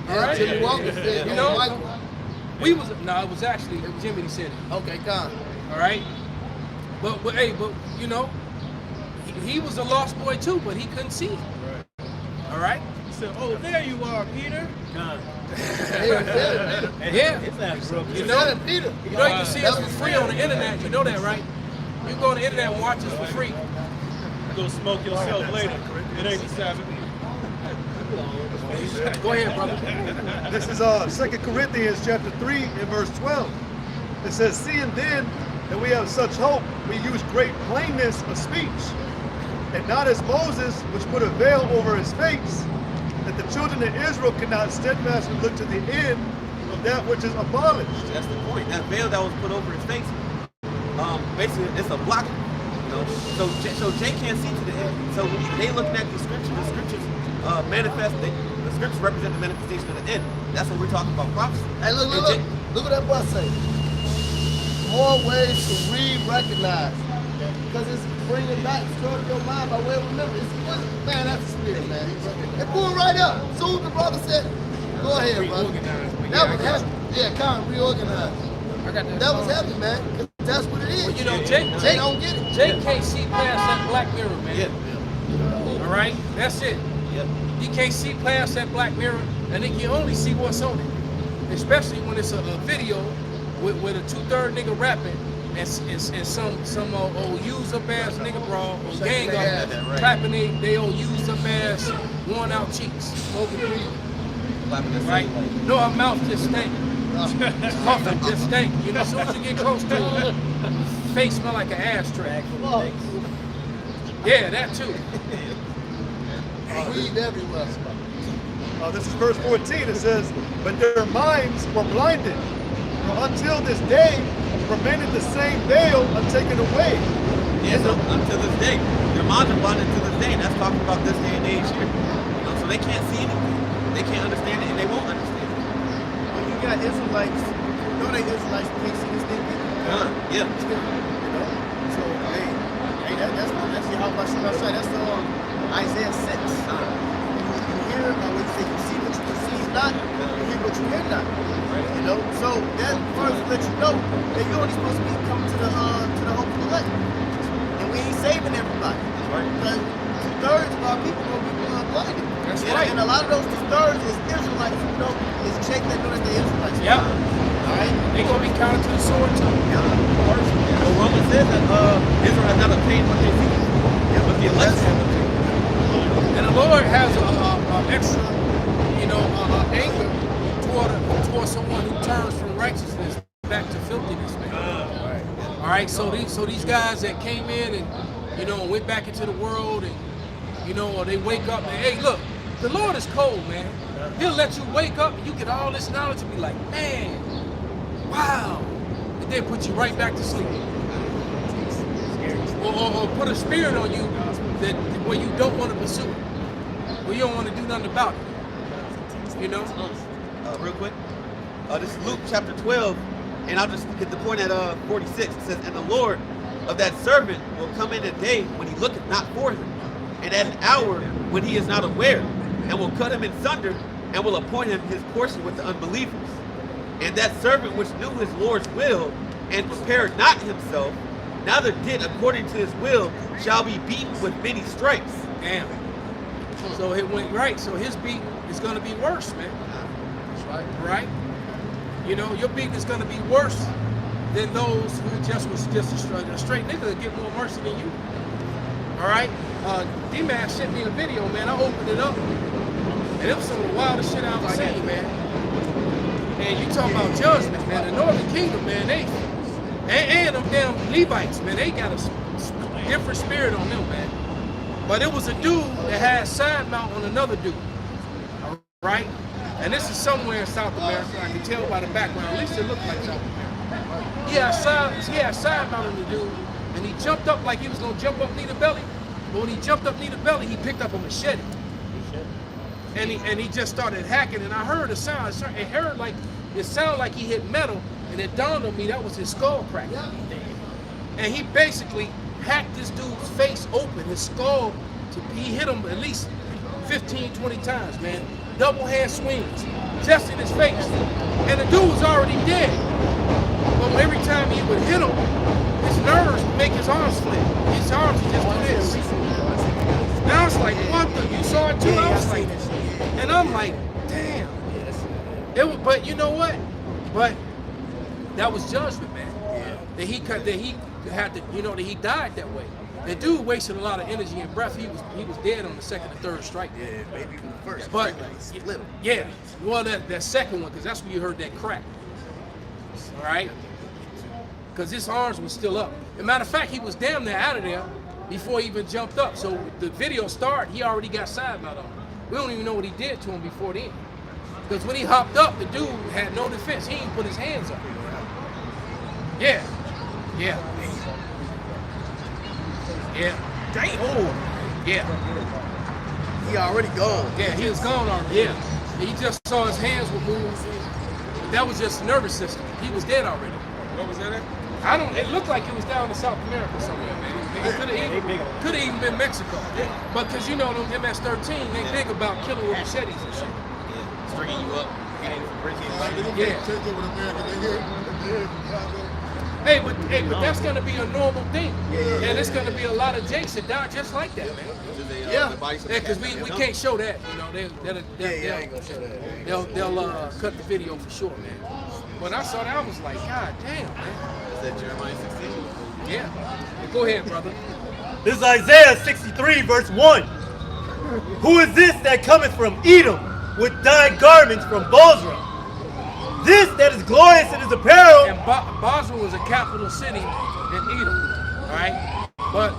All right. Jimmy Walker said, You know, Michael. it was actually Jimmy that said it. Okay, come. All right. But you know, he was a lost boy too, but he couldn't see it. Right. All right. He said, "Oh, there you are, Peter." Yeah. His ass broke. You know, Peter. you know, you can see us for free on the internet. You know that, right? You can go on the internet and watch us for free. Go smoke yourself later. It ain't the Sabbath. Go ahead, brother. This is 2 Corinthians chapter 3 and verse 12. It says, seeing then that we have such hope, we use great plainness of speech, and not as Moses, which put a veil over his face, that the children of Israel could not steadfastly look to the end of that which is abolished. That's the point. That veil that was put over his face, basically, it's a block. You know, so Jay can't see to the end. So when they looking at the scriptures manifest. The scriptures represent the manifestation of the end. That's what we're talking about prophecy. Hey, look what that bus say. More ways to re-recognize. Because it's bringing back, stirring your mind by way of remembrance. Man, that's the spirit, man. And pull it right up. Soon the brother said, go ahead, brother. That was heavy. Yeah, kind of reorganized. That was heavy, man. 'Cause that's what it is. Well, you know, Jay don't get it. Jay can't see past that black mirror, man. Yeah. All right? That's it. Yep. You can't see past that black mirror, and then you only see what's on it. Especially when it's a video with a 2/3 nigga rapping and some old used up ass nigga bra or gang up right. clapping they old used up ass worn out cheeks. Smoking weed. Flapping that right? cellulite. No, her mouth just stank. Puffing just stank. You know, as soon as you get close to it, face smell like an ashtray. Yeah, that too. Weed everywhere. This is verse 14. It says, but their minds were blinded. For until this day remaineth the same veil untaken away. Yeah, so until this day, their minds are blinded to this day, and that's talking about this day and age here. You know, so they can't see anything, they can't understand it, and they won't understand it. When you got Israelites, you know they Israelites can't see this thing. Yeah. You know? So, hey, that's the how much that's the Isaiah 6. You hear about what you say, you see what you perceive not, you hear what you hear not. You know? So that first lets you know that you're only supposed to be coming to the hope of the elect. And we ain't saving everybody. That's right. Because 2/3 of our people gonna be blinded. That's and, right. And a lot of those 2/3 is Israelites, you know, is Jake that know that they're Israelites. Yep. Alright? They gonna be counted to the sword too. So Romans says that Israel has not obtained what they seek. Yeah, but the election has obtained. And the Lord has a extra, anger toward someone who turns from righteousness back to filthiness, man. All right, so these guys that came in and went back into the world and or they wake up and hey, look, the Lord is cold, man. He'll let you wake up and you get all this knowledge and be like, man, wow, and then put you right back to sleep. Or put a spirit on you that where you don't want to pursue it, where you don't want to do nothing about it. Real quick, this is Luke chapter 12, and I'll just hit the point at 46. It says, and the Lord of that servant will come in a day when he looketh not for him, and at an hour when he is not aware, and will cut him in sunder, and will appoint him his portion with the unbelievers. And that servant which knew his Lord's will, and prepared not himself, neither did according to his will, shall be beaten with many stripes. Damn. So it went right. So his beat is going to be worse, man. That's right. Right? Your beat is going to be worse than those who was just a straight nigga that get more mercy than you. All right? D-Man sent me a video, man. I opened it up, and it was some of the wildest shit I've ever seen, man. And you talking about judgment, man. The Northern Kingdom, man, and them damn Levites, man, they got a different spirit on them, man. But it was a dude that had side mount on another dude, all right? And this is somewhere in South America. I can tell by the background. At least it looked like South America. He had side mount on the dude, and he jumped up like he was gonna jump up near the belly. But when he jumped up near the belly, he picked up a machete, and he just started hacking. And I heard a sound. It sounded like he hit metal, and it dawned on me that was his skull cracking. And he basically hacked this dude's face open, his skull. He hit him at least 15, 20 times, man. Double hand swings, just in his face. And the dude was already dead. But every time he would hit him, his nerves would make his arms flip. His arms would just do this. And I was like, what the? You saw it too? I was like, and I'm like, damn. It was, but you know what? But that was judgment, man. That he had to, that he died that way. The dude wasted a lot of energy and breath. He was dead on the second or third strike. Yeah, maybe even the first. But split him. yeah, well that second one, because that's when you heard that crack. All right, because his arms were still up. As a matter of fact, he was damn near out of there before he even jumped up. So the video started, he already got side mount on him. We don't even know what he did to him before then. Because when he hopped up, the dude had no defense. He didn't put his hands up. Yeah. Damn. Oh. Yeah. He already gone. Yeah, he was gone already. Yeah. He just saw his hands were moved. That was just nervous system. He was dead already. What was that at? It looked like it was down in South America somewhere, man. It could have even been Mexico. But because them MS-13, they big about killing with machetes and shit. Stringing you up. Yeah. Hey, but that's gonna be a normal thing. And it's gonna be a lot of Jakes that die just like that, man. Yeah. Because we can't show that, they'll cut the video for sure, man. When I saw that, I was like, God damn, man. Is that Jeremiah 16? Yeah. Well, go ahead, brother. This is Isaiah 63, verse 1. Who is this that cometh from Edom, with dyed garments from Bozrah. This that is glorious in his apparel. And Basra was a capital city in Edom, all right? But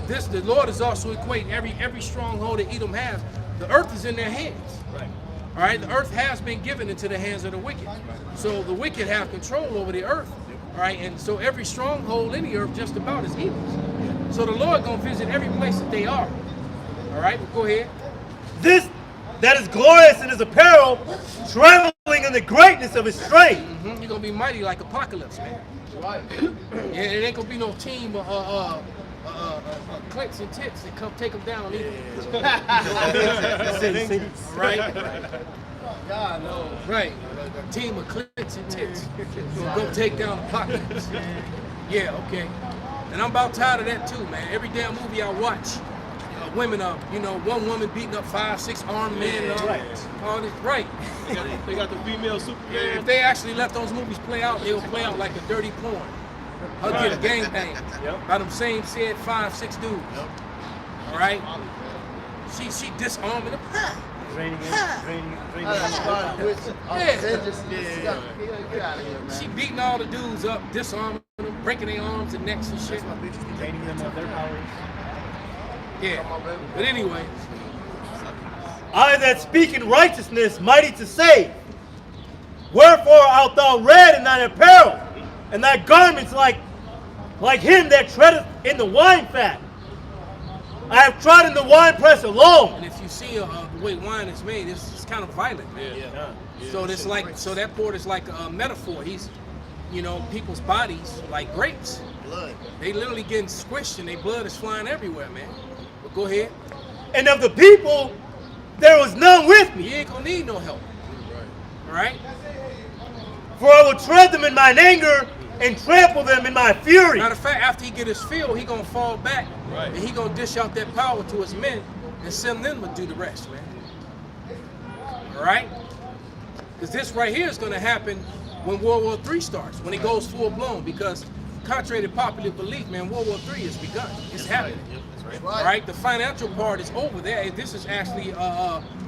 the Lord is also equating every stronghold that Edom has. The earth is in their hands, Right. all right? The earth has been given into the hands of the wicked. So the wicked have control over the earth, all right? And so every stronghold in the earth just about is Edom's. So the Lord gonna visit every place that they are, all right? Go ahead. This that is glorious in his apparel, traveling in the greatness of his strength. You're gonna be mighty like Apocalypse, man. Right. Yeah, it ain't gonna be no team clicks and tits that come take them down either. Right? God knows. Right. A team of clicks and tits gonna go take down Apocalypse. Yeah, okay. And I'm about tired of that too, man. Every damn movie I watch, women are, one woman beating up 5-6 armed men and all this. Right. They got the female If Superman. they actually let those movies play out, they'll play out like a dirty porn. I'll get a gangbang by them same said 5-6 dudes. All right? She disarming them. Draining Get out of here, man. She beating all the dudes up, disarming them, breaking their arms and necks and shit. draining them of their powers. Yeah. But anyway, I that speak in righteousness, mighty to save. Wherefore art thou red in thine apparel, and thy garments like him that treadeth in the wine fat. I have trodden the winepress and alone. if you see the way wine is made, it's kind of violent, man. So it's like, so that port is like a metaphor. He's, people's bodies like grapes. Blood. They literally getting squished and their blood is flying everywhere, man. But go ahead. And of the people there was none with me. You ain't gonna need no help. All right? For I will tread them in mine anger and trample them in my fury. Matter of fact, after he get his fill, he gonna fall back and he gonna dish out that power to his men and send them to do the rest, man. All right? Because this right here is gonna happen when World War III starts, when it goes full blown. Because contrary to popular belief, man, World War III has begun. It's happening. All right, the financial part is over there. This is actually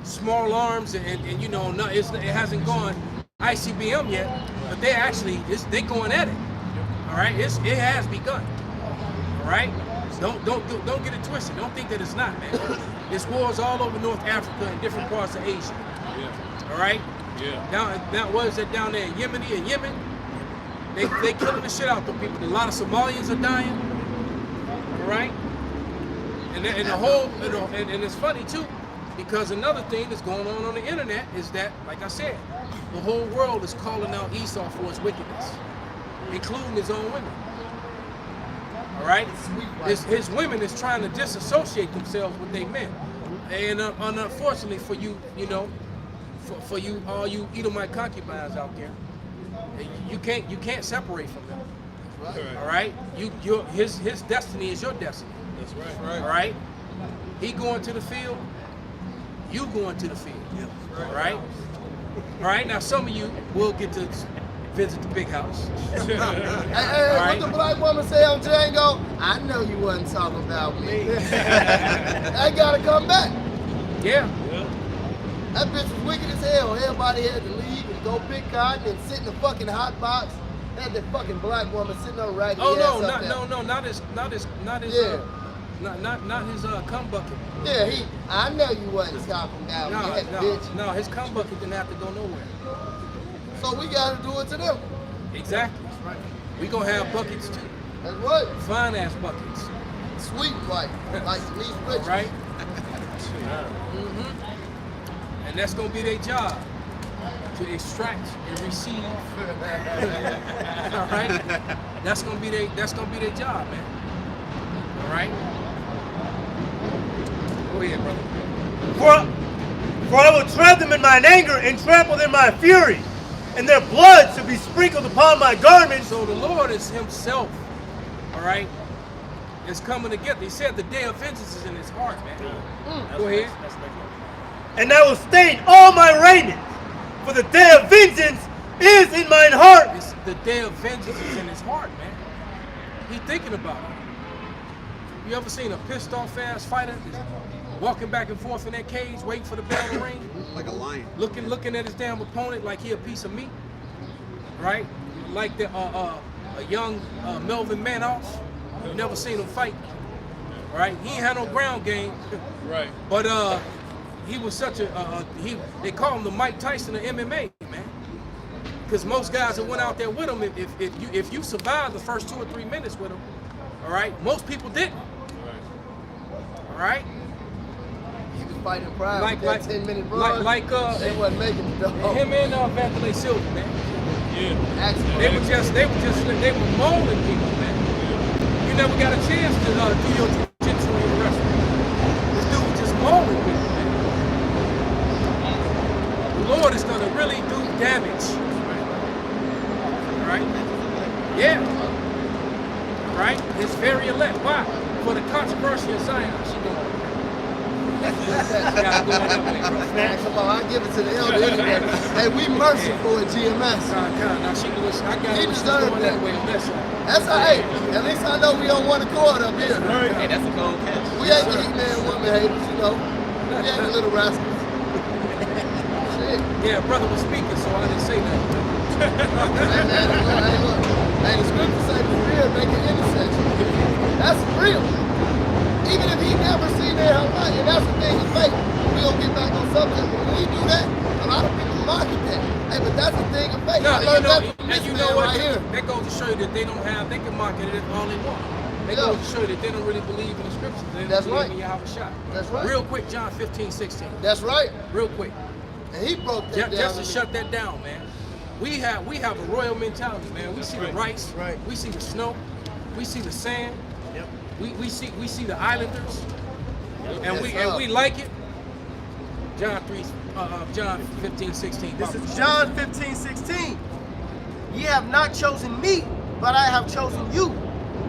small arms, and no, it hasn't gone ICBM yet, but they actually they going at it. All right, it has begun. All right, don't get it twisted. Don't think that it's not, man. It's wars all over North Africa and different parts of Asia. All right. Now what is that down there in Yemen? They killing the shit out of people. A lot of Somalians are dying. All right. And it's funny too, because another thing that's going on the internet is that, like I said, the whole world is calling out Esau for his wickedness, including his own women. All right, his women is trying to disassociate themselves with their men, and unfortunately for you, for you, all you Edomite concubines out there, you can't separate from them. All right, his destiny is your destiny. That's right. All right, he going to the field, you going to the field. All right, all right. Now some of you will get to visit the big house. Hey, right. what the black woman say on Django? I know you wasn't talking about me. I gotta come back. Yeah. That bitch was wicked as hell. Everybody had to leave and go pick cotton and sit in the fucking hot box. Had that fucking black woman sitting on raggedy Oh ass no, up there. not his Yeah. not his cum bucket. Yeah, I know you wasn't talking about me, that bitch. No, his cum bucket didn't have to go nowhere. So we gotta do it to them. Exactly. We gonna have buckets too. That's right. Fine ass buckets. Sweet like Denise All Richards. right. And that's gonna be their job, to extract and receive. All right. That's gonna be their job, man. All right. Go ahead, brother. For I will tread them in mine anger and trample them in my fury, and their blood shall be sprinkled upon my garments. So the Lord is himself, all right, is coming together. He said the day of vengeance is in his heart, man. Go ahead. And I will stain all my raiment, for the day of vengeance is in mine heart. It's the day of vengeance is in his heart, man. He thinking about it. You ever seen a pissed off ass fighter? walking back and forth in that cage, waiting for the bell to ring, Like a lion. looking at his damn opponent like he a piece of meat, right? Like the a young Melvin Manoff. You never seen him fight, right? He ain't had no ground game, Right. but he was such a they call him the Mike Tyson of MMA, man. Because most guys that went out there with him, if you survived the first 2 or 3 minutes with him, all right, most people didn't. All right. He was fighting pride Like- with that like- 10-minute run. they wasn't making it though. Him and Vanderlei Silva, man. Yeah. Actually, They were molding people, man. You never got a chance to do your jiu-jitsu or your wrestling. This dude was just molding people, man. The Lord is gonna really do damage. Right? Yeah. Right? It's very elect. Why? For the controversy in Zion, she going. Gotta go that way, bro. Man, come on, I give it to the elder anyway. Hey, we merciful at GMS. Now she was, I got He her deserved going that. that way on that side. That's all right. At least I know we on one accord up here. Hey, that's a cold catch. We ain't the heat man woman haters, you know. We ain't the little rascals. Shit. Yeah, brother was speaking, so I didn't say nothing. Hey, man, look. Hey, the scripture say the real make an intersection. That's real. Even if he never seen their whole life, and that's the thing of faith. We gonna get back on subject, but when we do that, a lot of people market that. Hey, but that's the thing of faith. No, I learned that from and this you man know what? right here. That goes to show you that they don't have, they can market it all they want. They Yeah. goes to show you that they don't really believe in the scriptures. They don't That's believe right. in Yahweh Shai. That's right. Real quick, John 15:16. That's right. Real quick. And he broke that down. Just to shut that down, man. We have a royal mentality, man. We see the rice, Right. we see the snow, we see the sand, Yep. we see the islanders, and Yes, we like it. John 15:16. This is John 15:16. Ye have not chosen me, but I have chosen you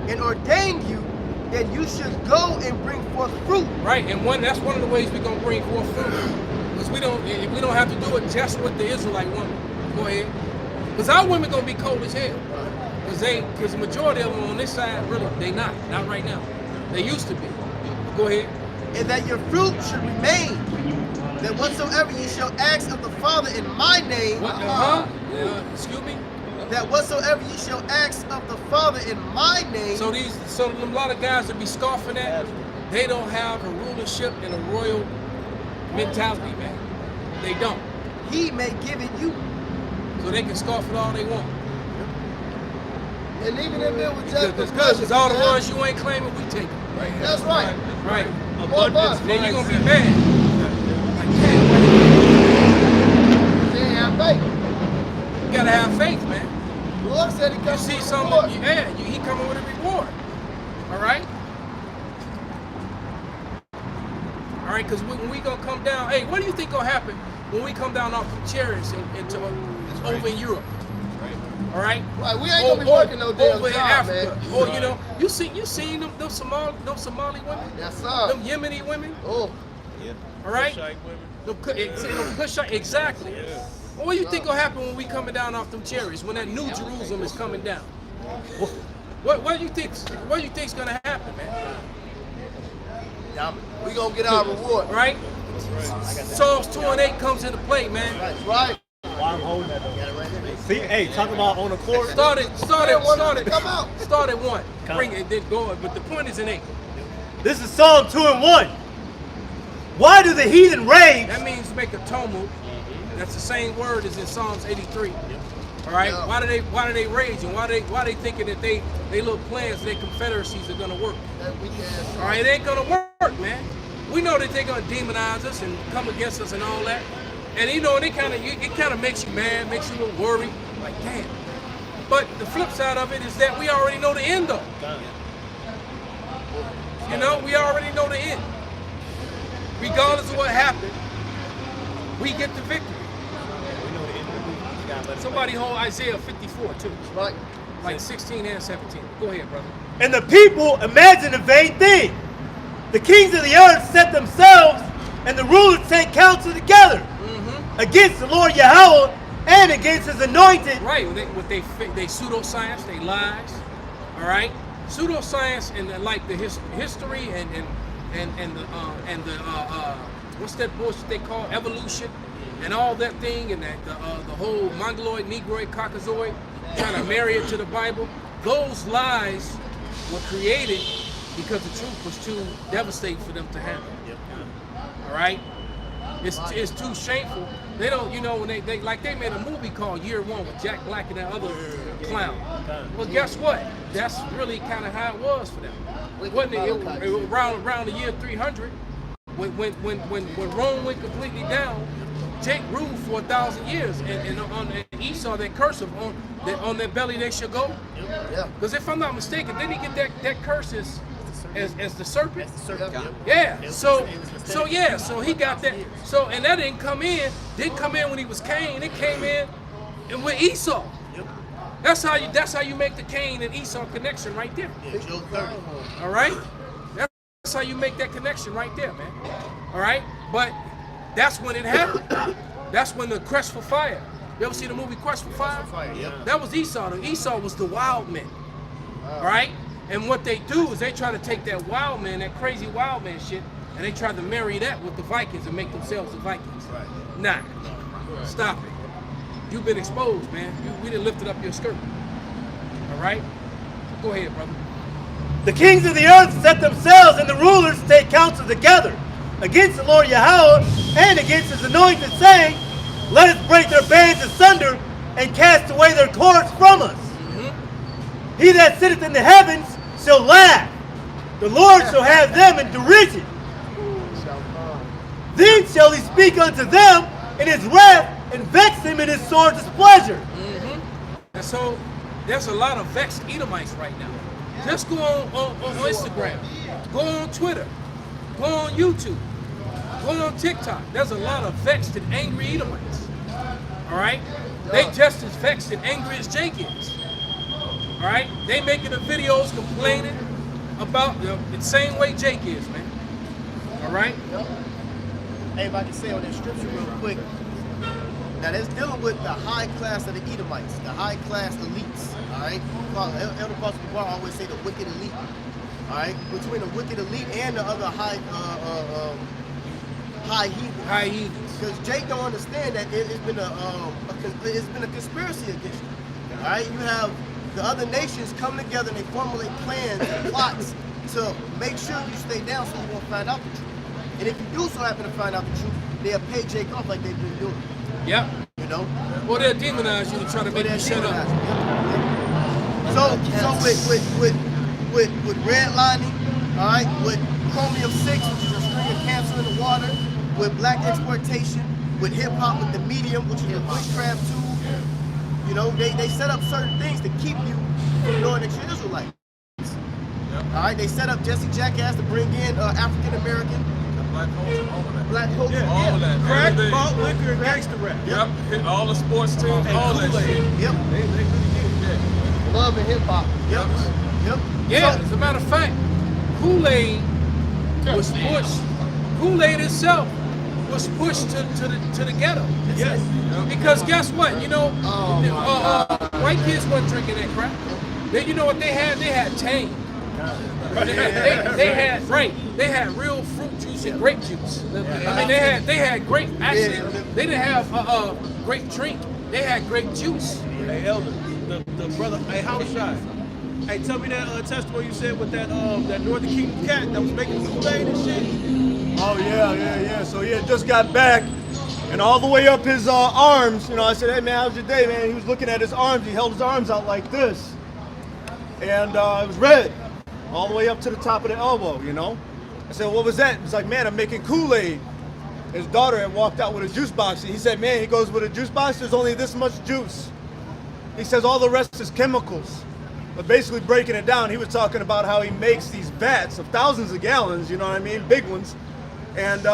and ordained you that you should go and bring forth fruit. Right, and that's one of the ways we're gonna bring forth fruit. Because we don't have to do it just with the Israelite woman. Go ahead. Because our women gonna be cold as hell. Because the majority of them on this side, really, they not right now. They used to be. Go ahead. And that your fruit should remain, that whatsoever ye shall ask of the Father in my name, Excuse me. that whatsoever ye shall ask of the Father in my name, So a lot of guys that be scoffing at, they don't have a rulership and a royal mentality, man. They don't. he may give it you. So they can scoff at all they want. And even if it was just Because all the ones you ain't claiming, we take them. Right. That's right. Right. Abundance. Then you're gonna be mad. Like, damn, They ain't have faith. you gotta have faith, man. The Lord said he You comes see with something, reward. he coming with a reward. All right? All right, because when we gonna come down, hey, what do you think gonna happen when we come down off the chariots over in Europe? All right? Right, we ain't gonna be working no damn over in job, Africa. man. Or, you know, you seen them Somali women? Yes, sir. Them Yemeni women? Oh, All right? Shike women. Them Cushite, exactly. Well, what do you think will happen when we coming down off them chariots, when that New Jerusalem is coming down? What do you think's gonna happen, man? we gonna get our reward. Right? Psalms 2:8 comes into play, man. That's right. While I'm holding that though. See, hey, talk about on the court. Start at Come out. Start at 1. Come. Bring it, then go. But the point is in 8. This is Psalm 2:1. Why do the heathen rage? That means make a tumult. That's the same word as in Psalms 83. All right. Yeah. Why do they rage, and why they thinking that they little plans, their confederacies are gonna work? That we can. All right, it ain't gonna work, man. We know that they're gonna demonize us and come against us and all that. And you know, it kind of makes you mad, makes you a little worried, like damn. But the flip side of it is that we already know the end of it. You know, we already know the end. Regardless of what happened, we get the victory. Somebody hold Isaiah 54 too, Right. like 16 and 17. Go ahead, brother. And the people imagine a vain thing. The kings of the earth set themselves, and the rulers take counsel together against the Lord Yahweh and against his anointed. Right, they pseudoscience, they lies, all right? Pseudoscience and like the history and the what's that bullshit they call evolution and all that thing, and that the whole Mongoloid, Negroid, Caucasoid, trying to marry it to the Bible. Those lies were created because the truth was too devastating for them to handle. All right, it's too shameful. They don't, you know, when they made a movie called Year One with Jack Black and that other clown. Well, guess what? That's really kind of how it was for them. Wasn't it around the year 300 when Rome went completely down? Jake ruled for 1,000 years, and on Esau, that curse of on their belly they should go. Yeah. Because if I'm not mistaken, didn't he get that curse as the serpent? Yeah. Yeah. So he got that. So and that didn't come in when he was Cain. It came in and with Esau. That's how you make the Cain and Esau connection right there. Yeah, Job 30. All right? That's how you make that connection right there, man. All right? But that's when it happened. That's when the Quest for Fire. You ever see the movie Quest for Fire? That was Esau. Esau was the wild man. All right? And what they do is they try to take that wild man, that crazy wild man shit, and they try to marry that with the Vikings and make themselves the Vikings. Right. Nah. Stop it. You've been exposed, man. We done lifted up your skirt. All right? Go ahead, brother. The kings of the earth set themselves, and the rulers take counsel together against the Lord Yahweh and against his anointed, saying, let us break their bands asunder and cast away their cords from us. He that sitteth in the heavens shall laugh. The Lord shall have them in derision. Then shall he speak unto them in his wrath and vex them in his sore displeasure. And so there's a lot of vexed Edomites right now. Just go on Instagram, go on Twitter, go on YouTube, go on TikTok. There's a lot of vexed and angry Edomites. All right? They just as vexed and angry as Jake is. All right? They making the videos complaining about the same way Jake is, man. All right? Hey, if I can say on that scripture real quick. Now that's dealing with the high class of the Edomites, the high class elites. All right? Elder Apostle Bar always say the wicked elite. All right? Between the wicked elite and the other high heathens. High heathens. Because Jake don't understand that it's been a conspiracy against you. All right? You have the other nations come together and they formulate plans and plots to make sure you stay down so you won't find out the truth. And if you do so happen to find out the truth, they'll pay Jake off like they've been doing. Yep. You know? Well, they'll demonize you to try to make you shut up. So with redlining, all right, with chromium 6, which is a string of cancer in the water, with black exploitation, with hip hop, with the medium, which is a witchcraft tool. You know, they set up certain things to keep you from knowing that you're Israelite. All right, they set up Jesse Jackass to bring in African American. Black culture, all of that. Black culture, All of that. Crack, Everything. malt liquor, and gangster rap. Yep. Hit all the sports teams, And all that Kool-Aid. shit. Yep. They really did. Yeah. Love and hip hop. Yep. Yep. Yeah, So, as a matter of fact, Kool-Aid was pushed. Kool-Aid itself was pushed to the ghetto. Yes. Because guess what? You know, white kids weren't drinking that crap. They, you know what they had? They had Tang. They had real fruit juice and grape juice. I mean, they had grape. Actually, they didn't have grape drink. They had grape juice. Hey, Elder, the brother, hey, how was shy? Hey, tell me that testimony you said with that Northern Kingdom cat that was making Kool-Aid and shit. Oh yeah. So he had just got back, and all the way up his arms, you know, I said, hey man, how's your day, man? He was looking at his arms. He held his arms out like this, and it was red, all the way up to the top of the elbow, you know. I said, what was that? He's like, man, I'm making Kool-Aid. His daughter had walked out with a juice box, and he said, man, he goes, with a juice box, there's only this much juice. He says all the rest is chemicals. But basically breaking it down, he was talking about how he makes these vats of thousands of gallons, you know what I mean, big ones, and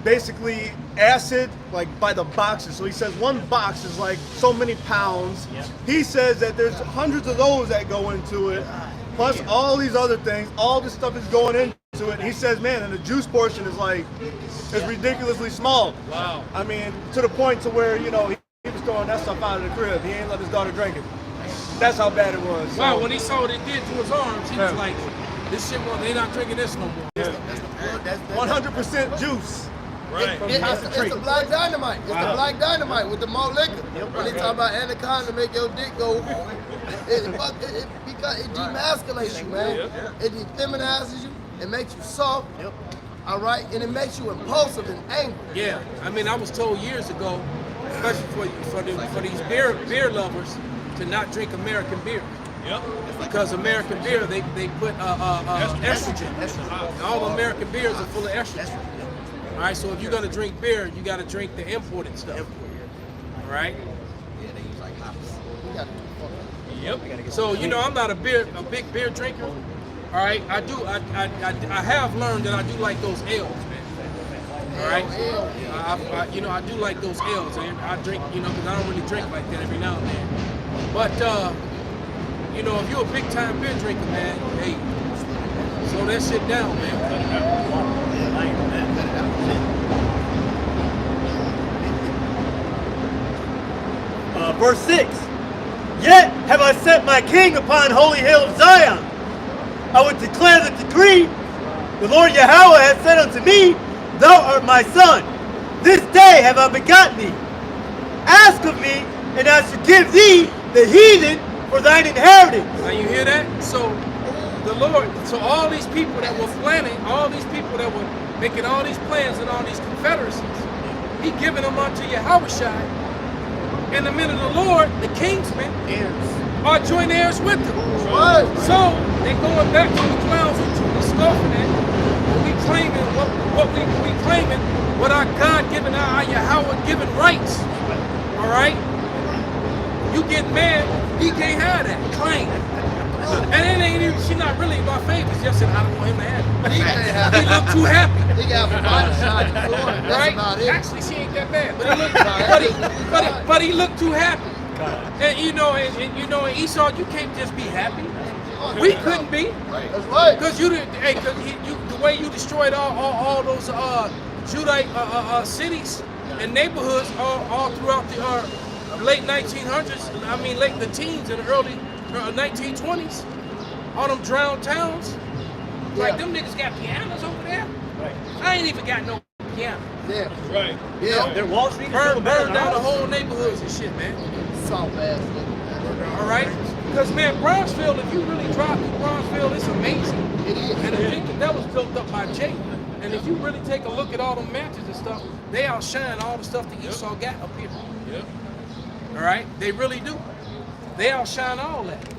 basically acid, like by the boxes. So he says one box is like so many pounds. He says that there's hundreds of those that go into it, plus all these other things. All this stuff is going into it. And he says, man, and the juice portion is like, it's ridiculously small. Wow. I mean, to the point to where, you know, he was throwing that stuff out of the crib. He ain't let his daughter drink it. That's how bad it was. Wow, So, when he saw what it did to his arms, he was like, this shit, they not drinking this no more. that's the That's 100% juice. Right. It's the black dynamite. It's the black dynamite with the malt liquor. When they talk about anaconda, make your dick go. Because it demasculates you, man. It defeminizes you. It makes you soft. All right, and it makes you impulsive and angry. Yeah, I mean, I was told years ago, especially for these beer lovers, to not drink American beer. Yep. Because American beer, they put estrogen. And all American beers are full of estrogen. All right, so if you're gonna drink beer, you gotta drink the imported stuff. All right. Yep. So you know, I'm not a big beer drinker. All right, I have learned that I do like those ales, man. All right, I do like those ales, and I drink, because I don't really drink like that every now and then. But if you're a big time beer drinker, man, hey, slow that shit down, man. Verse 6. Yet have I set my king upon holy hill of Zion. I would declare the decree. The Lord Yahweh hath said unto me, Thou art my son. This day have I begotten thee. Ask of me, and I shall give thee the heathen for thine inheritance. Now you hear that? So the Lord, all these people that were planning, all these people that were making all these plans and all these confederacies, he giving them unto Yahweh. And the men of the Lord, the kingsmen, are joint heirs with them. Right. So they going back to the clowns who scoffing at. We claiming what we claiming, what our God-given, our Yahweh-given rights. All right. You get mad, he can't have that claim. And it ain't even, she not really in my favor. It's just that I don't want him to have it. He look too happy. He got a body shot in Florida. That's Right? about it. Actually, she ain't that bad, but he looked too happy. And and Esau, you can't just be happy. We couldn't be, That's right. because the way you destroyed all those Judite cities and neighborhoods all throughout the late 1900s. I mean, late the teens and early 1920s. All them drowned towns. Like them niggas got pianos over there. Right. I ain't even got no piano. Yeah. Right. Yeah. Their Wall Street is Burn down down the whole neighborhoods and shit, man. Soft ass nigga. All right? Because, man, Bronzeville, if you really drive through Bronzeville, it's amazing. It is. And I think that was built up by Jake. And if you really take a look at all the mansions and stuff, they outshine all the stuff that Esau got up here. Yep. All right? They really do. They outshine all that.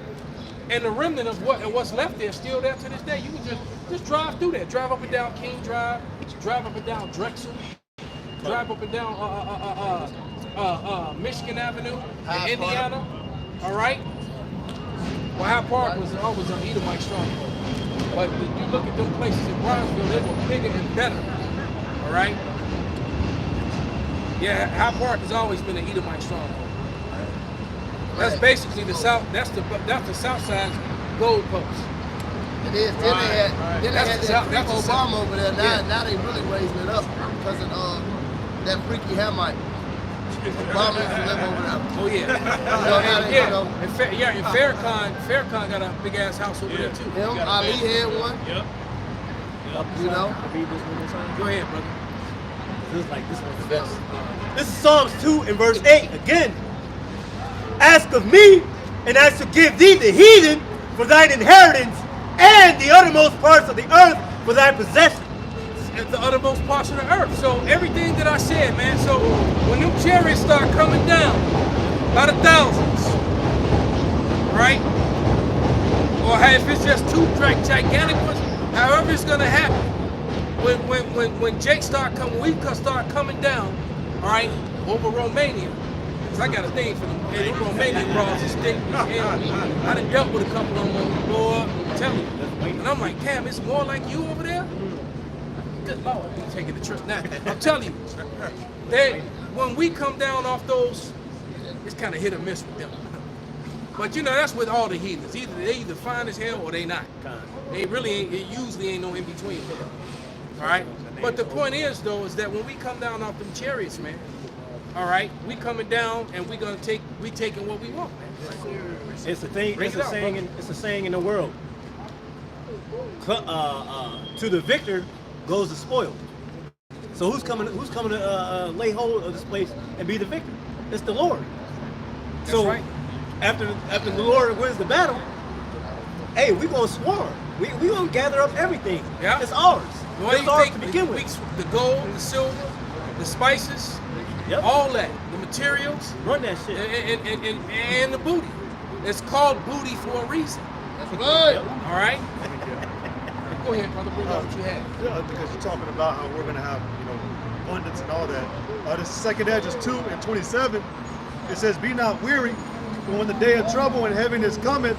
And the remnant of what's left there is still there to this day. You can just drive through there. Drive up and down King Drive. Drive up and down Drexel. Drive up and down Michigan Avenue in Indiana. All right? Well, Hyde Park was always an Edomite stronghold. But when you look at them places in Bronzeville, they were bigger and better. All right? Yeah, Hyde Park has always been an Edomite stronghold. That's basically the south. That's the south side's gold post. It is. Then they had that freak Obama over there. Now they really raising it up because of that freaky Hamite. Obama used to live over there. Oh yeah. And Farrakhan got a big ass house over there too. Him, Ali had one. Yep. You know. Go ahead, brother. This one's the best. This is Psalms 2 and verse 8 again. Ask of me, and I shall give thee the heathen for thine inheritance, and the uttermost parts of the earth for thy possession. At the uttermost parts of the earth. So everything that I said, man. So when them chariots start coming down by the thousands, right? Or if it's just two gigantic ones, however it's gonna happen. When Jake start coming, we start coming down, all right, over Romania. Cause I got a thing for them. Hey, them Romanian bras is thick. I done dealt with a couple of them, boy. I'm telling you. And I'm like, damn, it's more like you over there. Good Lord, we taking the trip now. I'm telling you, when we come down off those, it's kind of hit or miss with them. But that's with all the heathens. They either fine as hell or they not. They really ain't. It usually ain't no in between. All right. But the point is though, is that when we come down off them chariots, man. All right, we coming down and we taking what we want, man. It's a thing. It's a saying in the world. To the victor goes the spoil. So who's coming to lay hold of this place and be the victor? It's the Lord. So right. after the Lord wins the battle, hey, we're gonna swarm. We gonna gather up everything. Yeah. It's ours. What do It's you ours think? to begin with. The gold, the silver, the spices, Yep. all that, the materials, Run that shit. and the booty. It's called booty for a reason. That's right. All right. Go ahead, brother. Bring up what you had. Yeah, because you're talking about how we're gonna have, abundance and all that. This second Edges 2:27, it says, "Be not weary, for when the day of trouble and heaviness cometh,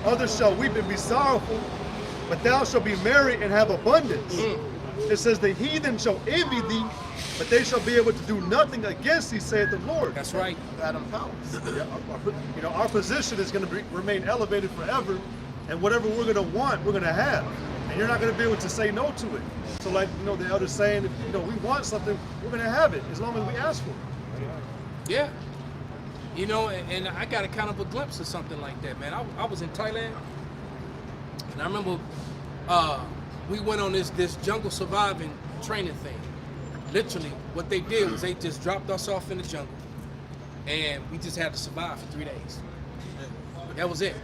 others shall weep and be sorrowful, but thou shalt be merry and have abundance." It says, "The heathen shall envy thee, but they shall be able to do nothing against thee, saith the Lord." That's right. Got them powers. Yeah, our position is going to remain elevated forever, and whatever we're going to want, we're going to have, and you're not going to be able to say no to it. So, like the elder's saying, if we want something, we're going to have it as long as we ask for it. Yeah. And I got a kind of a glimpse of something like that, man. I was in Thailand, and I remember we went on this jungle surviving training thing. Literally, what they did was they just dropped us off in the jungle, and we just had to survive for 3 days. That was it.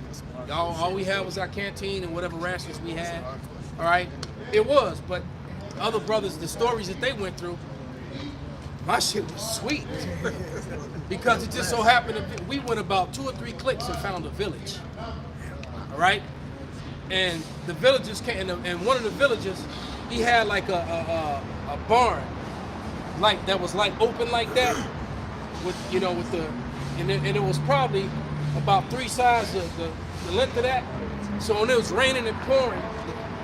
All we had was our canteen and whatever rations we had. All right, it was. But other brothers, the stories that they went through, my shit was sweet because it just so happened that we went about 2 or 3 clicks and found a village. All right, and the villagers came, and one of the villagers, he had like a barn, like that was like open like that, with and it was probably about 3 sides of the length of that. So when it was raining and pouring,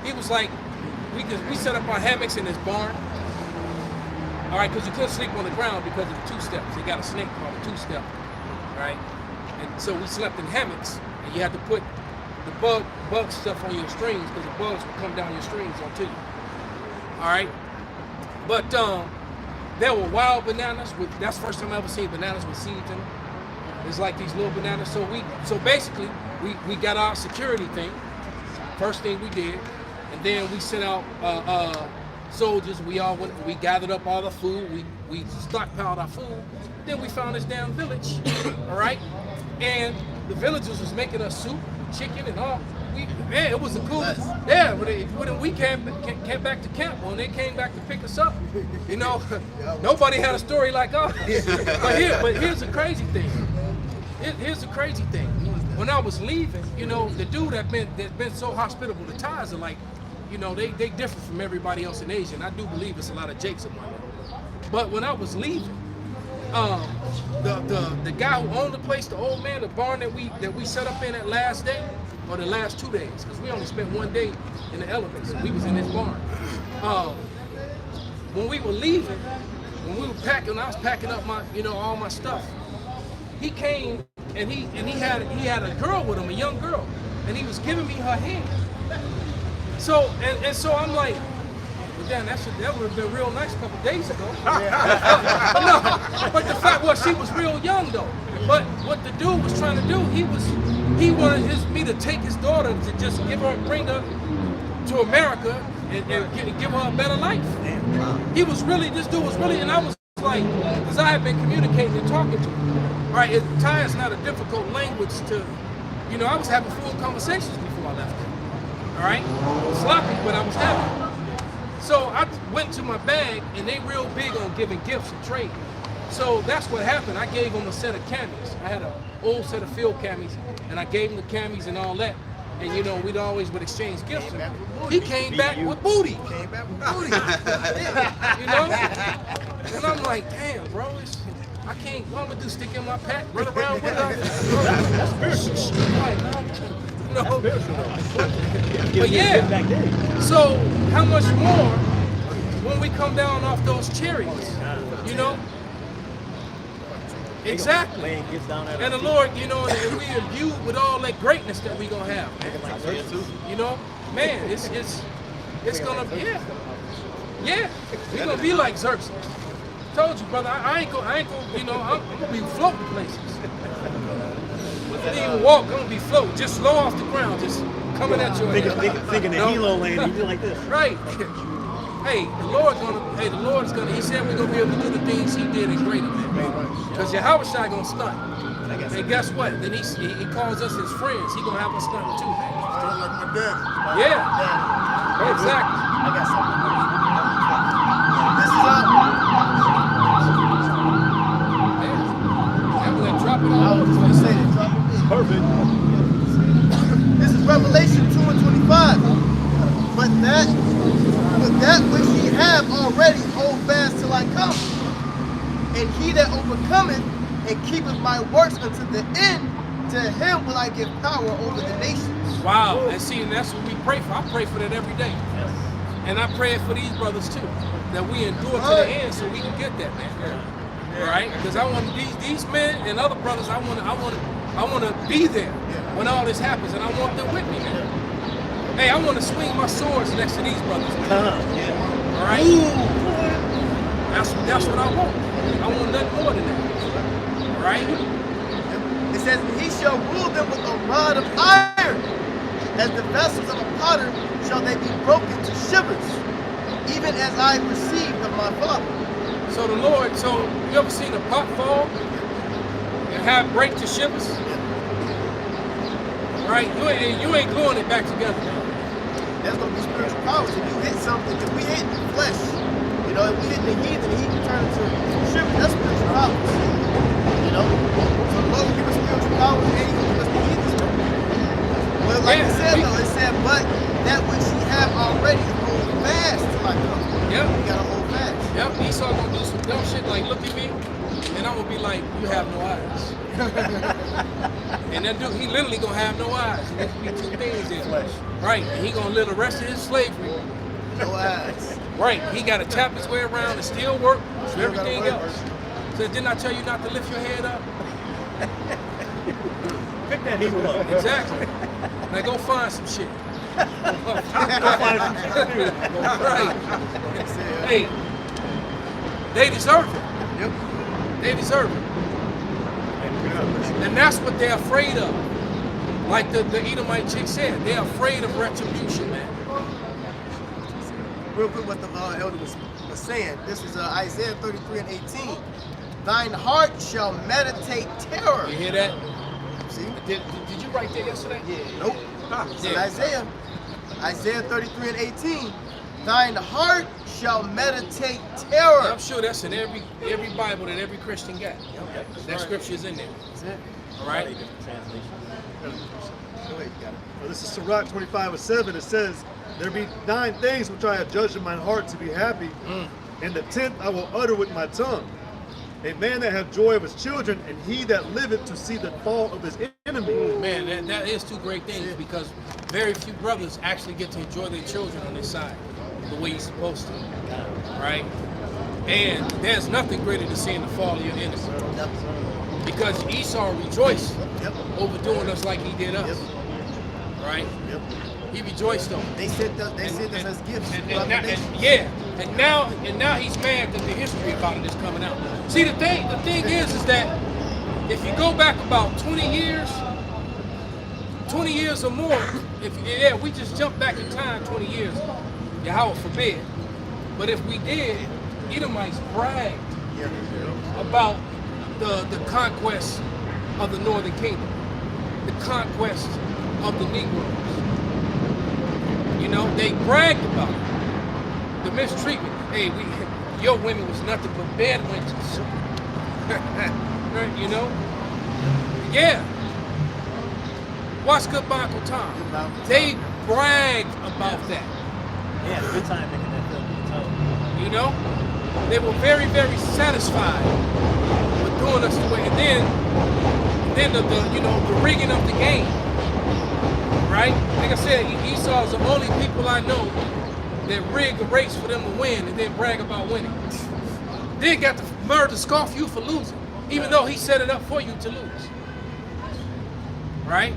he was like, we set up our hammocks in this barn. All right, because you couldn't sleep on the ground because of the 2 steps. They got a snake called a 2-step, right? And so we slept in hammocks, and you had to put the bug stuff on your strings because the bugs would come down your strings onto you. All right, but there were wild bananas. That's the first time I ever seen bananas with seeds in them. It's like these little bananas. So basically we got our security thing. First thing we did, and then we sent out soldiers. We gathered up all the food. We stockpiled our food. Then we found this damn village, all right? And the villagers was making us soup, chicken, and all. Man, it was the coolest. Yeah, when we came back to camp, when they came back to pick us up, nobody had a story like ours. But here's the crazy thing. Here's the crazy thing. When I was leaving, the dude that's been so hospitable, the Thais are like, they differ from everybody else in Asia, and I do believe it's a lot of Jakes among them. But when I was leaving, the guy who owned the place, the old man, the barn that we set up in that last day, or the last 2 days, because we only spent 1 day in the elevator, so we was in this barn. When we were leaving, when we were packing, I was packing up my, all my stuff. He came and he had a girl with him, a young girl, and he was giving me her hand. So so I'm like, well, damn, that would have been real nice a couple days ago. No, but the fact was she was real young though. But what the dude was trying to do, he wanted me to take his daughter to just bring her to America and give her a better life. This dude was really, and I was like, because I had been communicating and talking to him. Right, Thai is not a difficult language to, I was having full conversations before I left. All right, sloppy, but I was having. So I went to my bag, and they real big on giving gifts and trade. So that's what happened. I gave them a set of camis. I had an old set of field camis, and I gave them the camis and all that. And we'd always exchange gifts. He came back with booty. Came back with booty. And I'm like, damn, bro, I can't. What I'm gonna do? Stick in my pack, run around with it? But yeah. So how much more when we come down off those chariots? Exactly. And the Lord, and we imbued with all that greatness that we gonna have, man. Man, it's gonna be, yeah. We're gonna be like Xerxes. Told you, brother, I ain't gonna, I'm gonna be floating places. I didn't even walk, I'm gonna be floating, just slow off the ground, just coming at your head. Thinking the helo land, you do like this. Right. hey, the Lord's gonna, he said we're gonna be able to do the things he did and greater, man. Because Yahweh Shai gonna stunt. And guess what? Then he calls us his friends. He gonna have us stunt too, man. Sound like my daddy. Yeah. Exactly. I got something. This is Yeah, we're gonna drop it I all. was just gonna say that. Drop it in. Perfect. This is Revelation 2:25. But that which ye have already hold fast till I come. And he that overcometh and keepeth my works unto the end, to him will I give power over the nations. Wow. And see, and that's what we pray for. I pray for that every day. And I pray for these brothers too, that we endure to the end so we can get that, man. Right? Because I want these men and other brothers, I want to be there when all this happens, and I want them with me, man. Hey, I want to swing my swords next to these brothers, man. All right? That's what I want. I want nothing more than that. All right? It says, he shall rule them with a rod of iron. As the vessels of a potter shall they be broken to shivers, even as I received of my Father. So the Lord, so you ever seen a pot fall and have break to shivers? Right? You ain't gluing it back together. That's going to be spiritual powers. If you hit something, if we hit the flesh, you know, if we hit the heathen, he can turn into shivers. That's spiritual powers. You know? So the Lord will give us spiritual powers and he will give us the heathen spirit. Well, like it said though, it said, but that which ye have already hold fast till I come. Yep. You gotta hold fast. Yep, Esau gonna do some dumb shit like look at me, and I'm gonna be like, you have no eyes. And that dude, he literally gonna have no eyes. And there can be two things in flesh. Right, and he gonna live the rest of his slavery. No eyes. Right, he gotta tap his way around and still work for everything else. So didn't I tell you not to lift your head up? Pick that Hebrew up. Exactly. Now go find some shit. Right. Hey, they deserve it. Yep. They deserve it. And that's what they're afraid of. Like the Edomite chick said, they're afraid of retribution, man. Real quick, what the elder was saying. This is Isaiah 33:18. Thine heart shall meditate terror. You hear that? See? Did you write that yesterday? Yeah. Nope. It's in Yeah. Isaiah 33:18. Thine heart shall meditate terror. I'm sure that's in every Bible that every Christian got. That scripture's in there. That's it. All right? Go ahead, you got it. Well, this is Sirach 25:7. It says, there be 9 things which I have judged in my heart to be happy, and the 10th I will utter with my tongue. A man that hath joy of his children, and he that liveth to see the fall of his enemy. Man, that is two great things because very few brothers actually get to enjoy their children on this side the way you're supposed to. Right? And there's nothing greater than seeing the fall of your enemy. Because Esau rejoiced over doing us like he did us. Right? He rejoiced on it. They sent us as gifts. And now he's mad that the history about it is coming out. See, the thing is that if you go back about 20 years or more, we just jump back in time 20 years, Yahweh forbid. But if we did, Edomites bragged about the conquest of the northern kingdom, the conquest of the Negroes. You know, they bragged about it. The mistreatment. Hey, your women was nothing but bed wenches. Right, you know? Yeah. Watch Good Uncle Tom. They bragged about that. Yeah, good time making that film. You know? They were very, very satisfied with doing us the way. And then the rigging of the game. Right? Like I said, Esau's the only people I know that rig a race for them to win and then brag about winning. Then got the nerve to scoff you for losing, even though he set it up for you to lose. Right?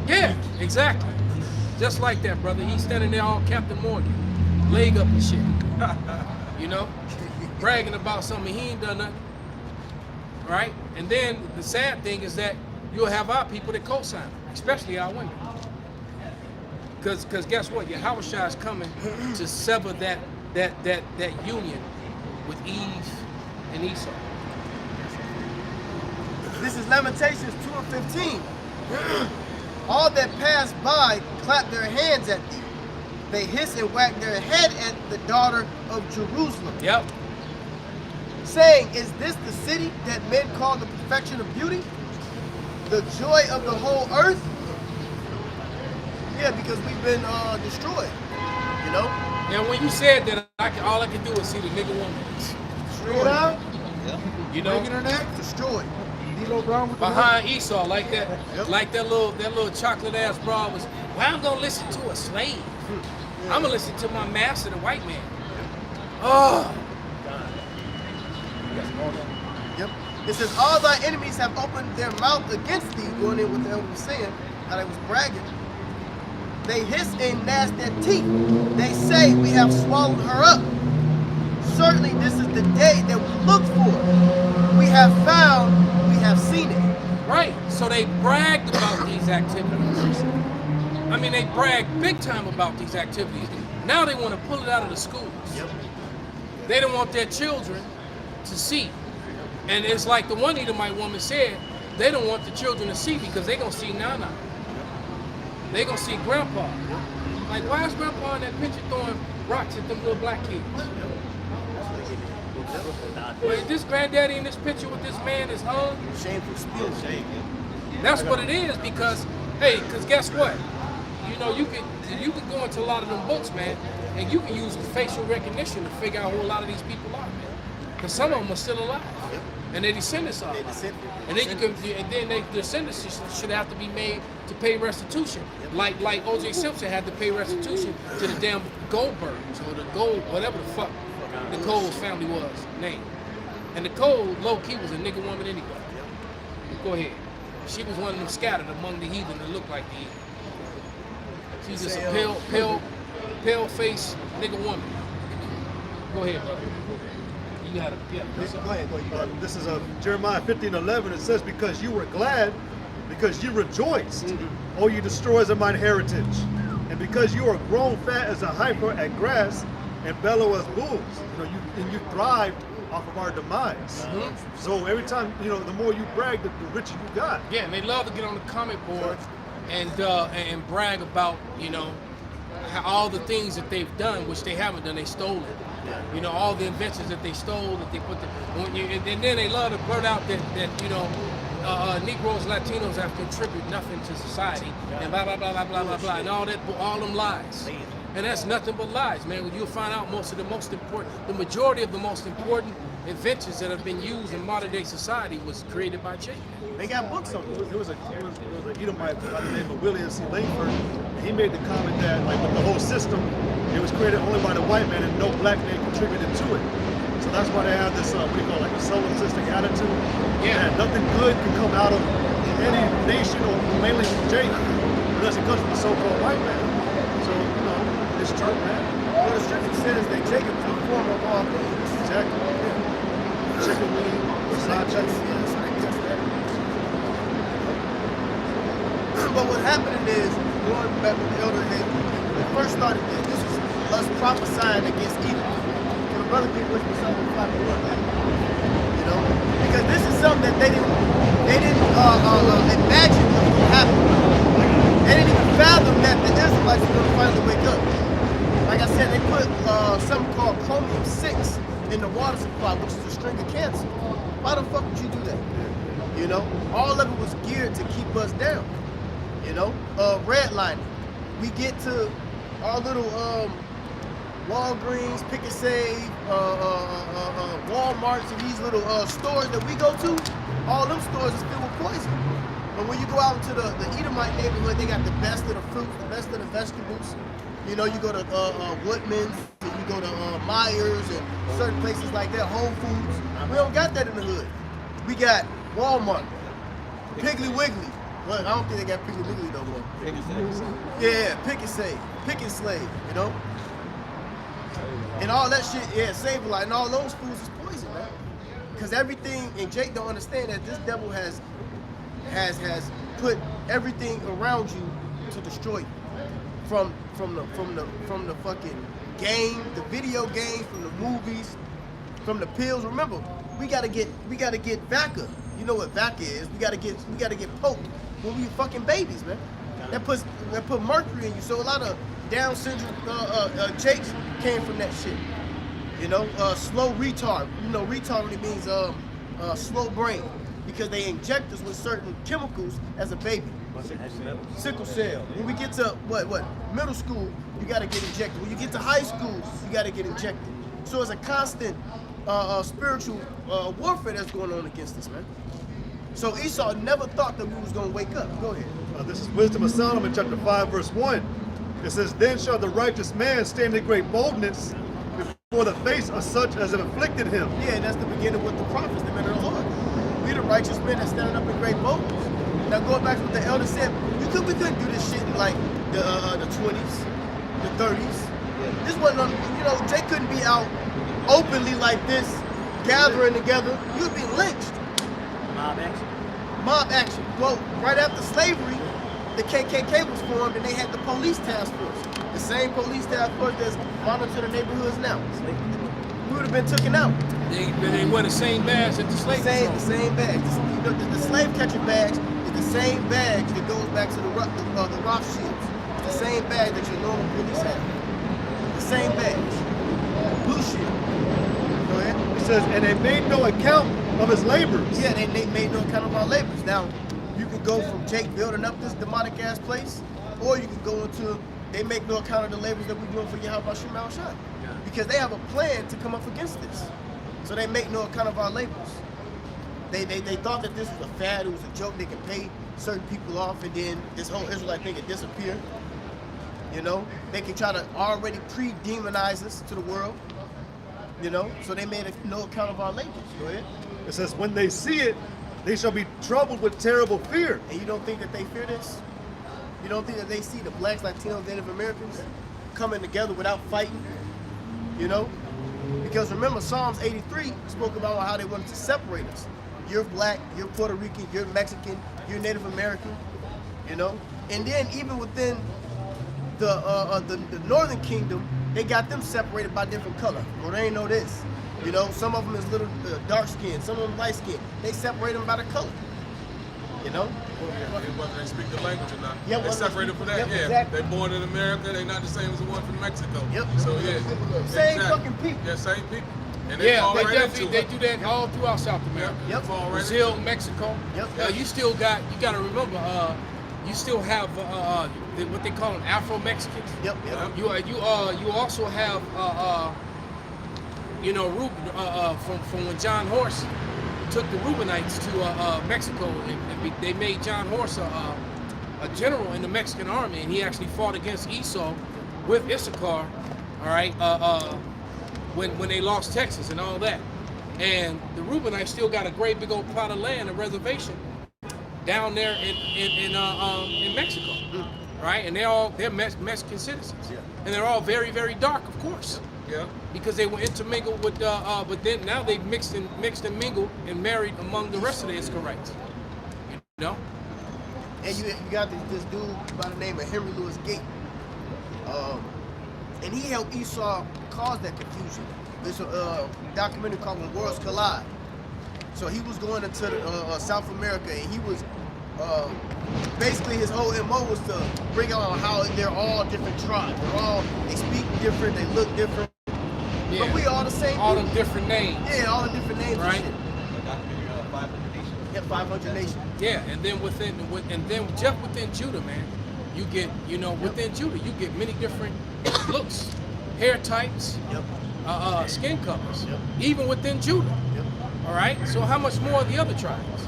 Yeah, exactly. Just like that, brother. He's standing there all Captain Morgan, leg up and shit. You know? Bragging about something he ain't done nothing. Right? And then the sad thing is that you'll have our people that co-sign, especially our women. Because guess what? Yahushua is coming to sever that union with Eve and Esau. This is Lamentations 2 and 15. All that pass by clap their hands at thee. They hiss and wag their head at the daughter of Jerusalem. Yep. Saying, is this the city that men call the perfection of beauty? The joy of the whole earth? Yeah, because we've been destroyed, you know? And when you said that, all I could do was see the nigga woman. Destroyed. You know? Breaking her neck? Destroyed. Behind Esau, like that little chocolate ass broad was, well, I'm gonna listen to a slave. I'm gonna listen to my master, the white man. Oh. Yep. It says, all thy enemies have opened their mouth against thee, going in what the elder was saying, how they was bragging. They hiss and gnash their teeth. They say, we have swallowed her up. Certainly this is the day that we looked for. We have found, we have seen it. Right. So they bragged about these activities. I mean, they bragged big time about these activities. Now they want to pull it out of the schools. Yep. They don't want their children to see. And it's like the one Edomite woman said, they don't want the children to see because they're going to see Nana. They're going to see Grandpa. Like, why is Grandpa in that picture throwing rocks at them little black kids? Well, this granddaddy in this picture with this man is hung. Shameful spill. Shame. That's what it is because, hey, because guess what? You know, you can go into a lot of them books, man, and you can use facial recognition to figure out who a lot of these people are, man. Because some of them are still alive, and their descendants are. And then their descendants should have to be made to pay restitution, like O.J. Simpson had to pay restitution to the damn Goldbergs or the Gold, whatever the fuck the Cole's family was named. And the Cole, low key, was a nigga woman anyway. Go ahead. She was one of them scattered among the heathen that looked like the heathen. She's just a pale face nigga woman. Go ahead, brother. You got it. This is Jeremiah 15:11. It says, because you were glad, because you rejoiced, O you destroyers of mine heritage. And because you are grown fat as a heifer at grass and bellow as bulls. You thrived off of our demise. So every time, the more you brag, the richer you got. Yeah, and they love to get on the comment board and brag about, all the things that they've done, which they haven't done. They stole it. All the inventions that they stole, that they put and then they love to blurt out that Negroes, Latinos have contributed nothing to society, and blah blah blah blah blah blah blah, and all them lies. And that's nothing but lies, man. You'll find out the majority of the most important inventions that have been used in modern day society was created by Jake. They got books on it. It was an Edomite by the name of William C. Langford. And he made the comment that, with the whole system, it was created only by the white man and no black man contributed to it. So that's why they have this, what do you call it, like a solipsistic attitude. Yeah. That nothing good can come out of any nation or mainly from Jake unless it comes from the so-called white man. So, this chart, man. Well, the scripture says that Jacob is the former of all things. Exactly. Chicken wing, but what happened is, going back with the elder, when we first started this was us prophesying against evil. So the brother people wish me something to fight the Lord back. Because this is something that they didn't imagine would happen. They didn't even fathom that the Israelites were going to finally wake up. Like I said, they put something called chromium-6 in the water supply, which is a string of cancer. Why the fuck would you do that? All of it was geared to keep us down. Redlining. We get to our little Walgreens, Pick and Save, Walmarts, and these little stores that we go to. All them stores is filled with poison. But when you go out into the Edomite neighborhood, they got the best of the fruits, the best of the vegetables. You go to Woodman's, and you go to Myers, and certain places like that, Whole Foods. We don't got that in the hood. We got Walmart, Piggly Wiggly. Well, I don't think they got Piggly Wiggly no more. Yeah, Pick and Save, Pick and Slave, And all that shit, Save-A-Lot, and all those foods is poison, man. Because everything, and Jake don't understand that this devil has put everything around you to destroy you. from the fucking game, the video games, from the movies, from the pills. Remember, we gotta get VACA. You know what VACA is? We gotta get poked when we fucking babies, man. That put mercury in you. So a lot of Down syndrome jakes came from that shit. You know, slow retard. You know, retard really means slow brain, because they inject us with certain chemicals as a baby. Sickle cell. When we get to what middle school, you got to get injected. When you get to high school, you got to get injected. So it's a constant spiritual warfare that's going on against us, man. So Esau never thought that we was going to wake up. Go ahead. This is Wisdom of Solomon, chapter 5, verse 1. It says, "Then shall the righteous man stand in great boldness before the face of such as have afflicted him." Yeah, that's the beginning with the prophets, the men of the Lord. We the righteous men that standing up in great boldness. Now going back to what the elder said, we couldn't do this shit in like the 20s, the 30s. This wasn't on, you know, Jay couldn't be out openly like this, gathering together. You'd be lynched. Mob action. Mob action. Well, right after slavery, the KKK was formed and they had the police task force. The same police task force that's monitoring the neighborhoods now. We would have been taken out. They wear the same badge that the slave The same badge. The slave catcher badge is the same badge that goes back to the Rothschilds. It's the same badge that your normal police have. The same badge. Blue shield. Go ahead. It says, "And they made no account of his labors." Yeah, they made no account of our labors. Now, you could go from Jake building up this demonic ass place, or you could go into, they make no account of the labors that we're doing for Yahweh Shem Al Shai. Because they have a plan to come up against this. So they make no account of our labors. They thought that this was a fad, it was a joke, they could pay certain people off, and then this whole Israelite thing could disappear. You know, they can try to already pre-demonize us to the world. You know, so they made no account of our labors. Go ahead. It says, "When they see it, they shall be troubled with terrible fear." And you don't think that they fear this? You don't think that they see the blacks, Latinos, Native Americans coming together without fighting? You know? Because remember, Psalms 83 spoke about how they wanted to separate us. You're black, you're Puerto Rican, you're Mexican, you're Native American, you know? And then even within the Northern Kingdom, they got them separated by different color. Well, they ain't know this. You know, some of them is little dark skinned, some of them light skinned. They separate them by the color. You know? Whether they speak the language or not. Yeah, they separated for that. yep, Yeah, exactly. they born in America. They're not the same as the one from Mexico. Yep. So yeah, Same fucking people. Yeah, same people. And they Yeah, fall they right definitely into they it. do that all throughout South America. Yep. Fall right Brazil, into it. Mexico. Yep. You still got, you got to remember, you still have what they call them Afro-Mexicans. Yep. You also have you know, from when John Horse took the Reubenites to Mexico, and they made John Horse a general in the Mexican army, and he actually fought against Esau with Issachar. All right, when they lost Texas and all that, and the Reubenites still got a great big old plot of land, a reservation down there in Mexico, right? And they're Mexican citizens, and they're all very, very dark, of course. Yeah. Because they were intermingled with, but then now they've mixed and mingled and married among the rest of the Israelites. You know? And you got this dude by the name of Henry Louis Gates. And he helped Esau cause that confusion. There's a documentary called When Worlds Collide. So he was going into South America, and he was basically his whole MO was to bring out how they're all different tribes. They speak different, they look different. Yeah. But we all the same All people. them different names. Yeah, all the different names Right. and shit. Yeah, 500 nations. Yeah, and then just within Judah, man, you get, you know, within Judah, you get many different looks, hair types, Yep. skin colors, Yep. even within Judah. Yep. All right, so how much more of the other tribes?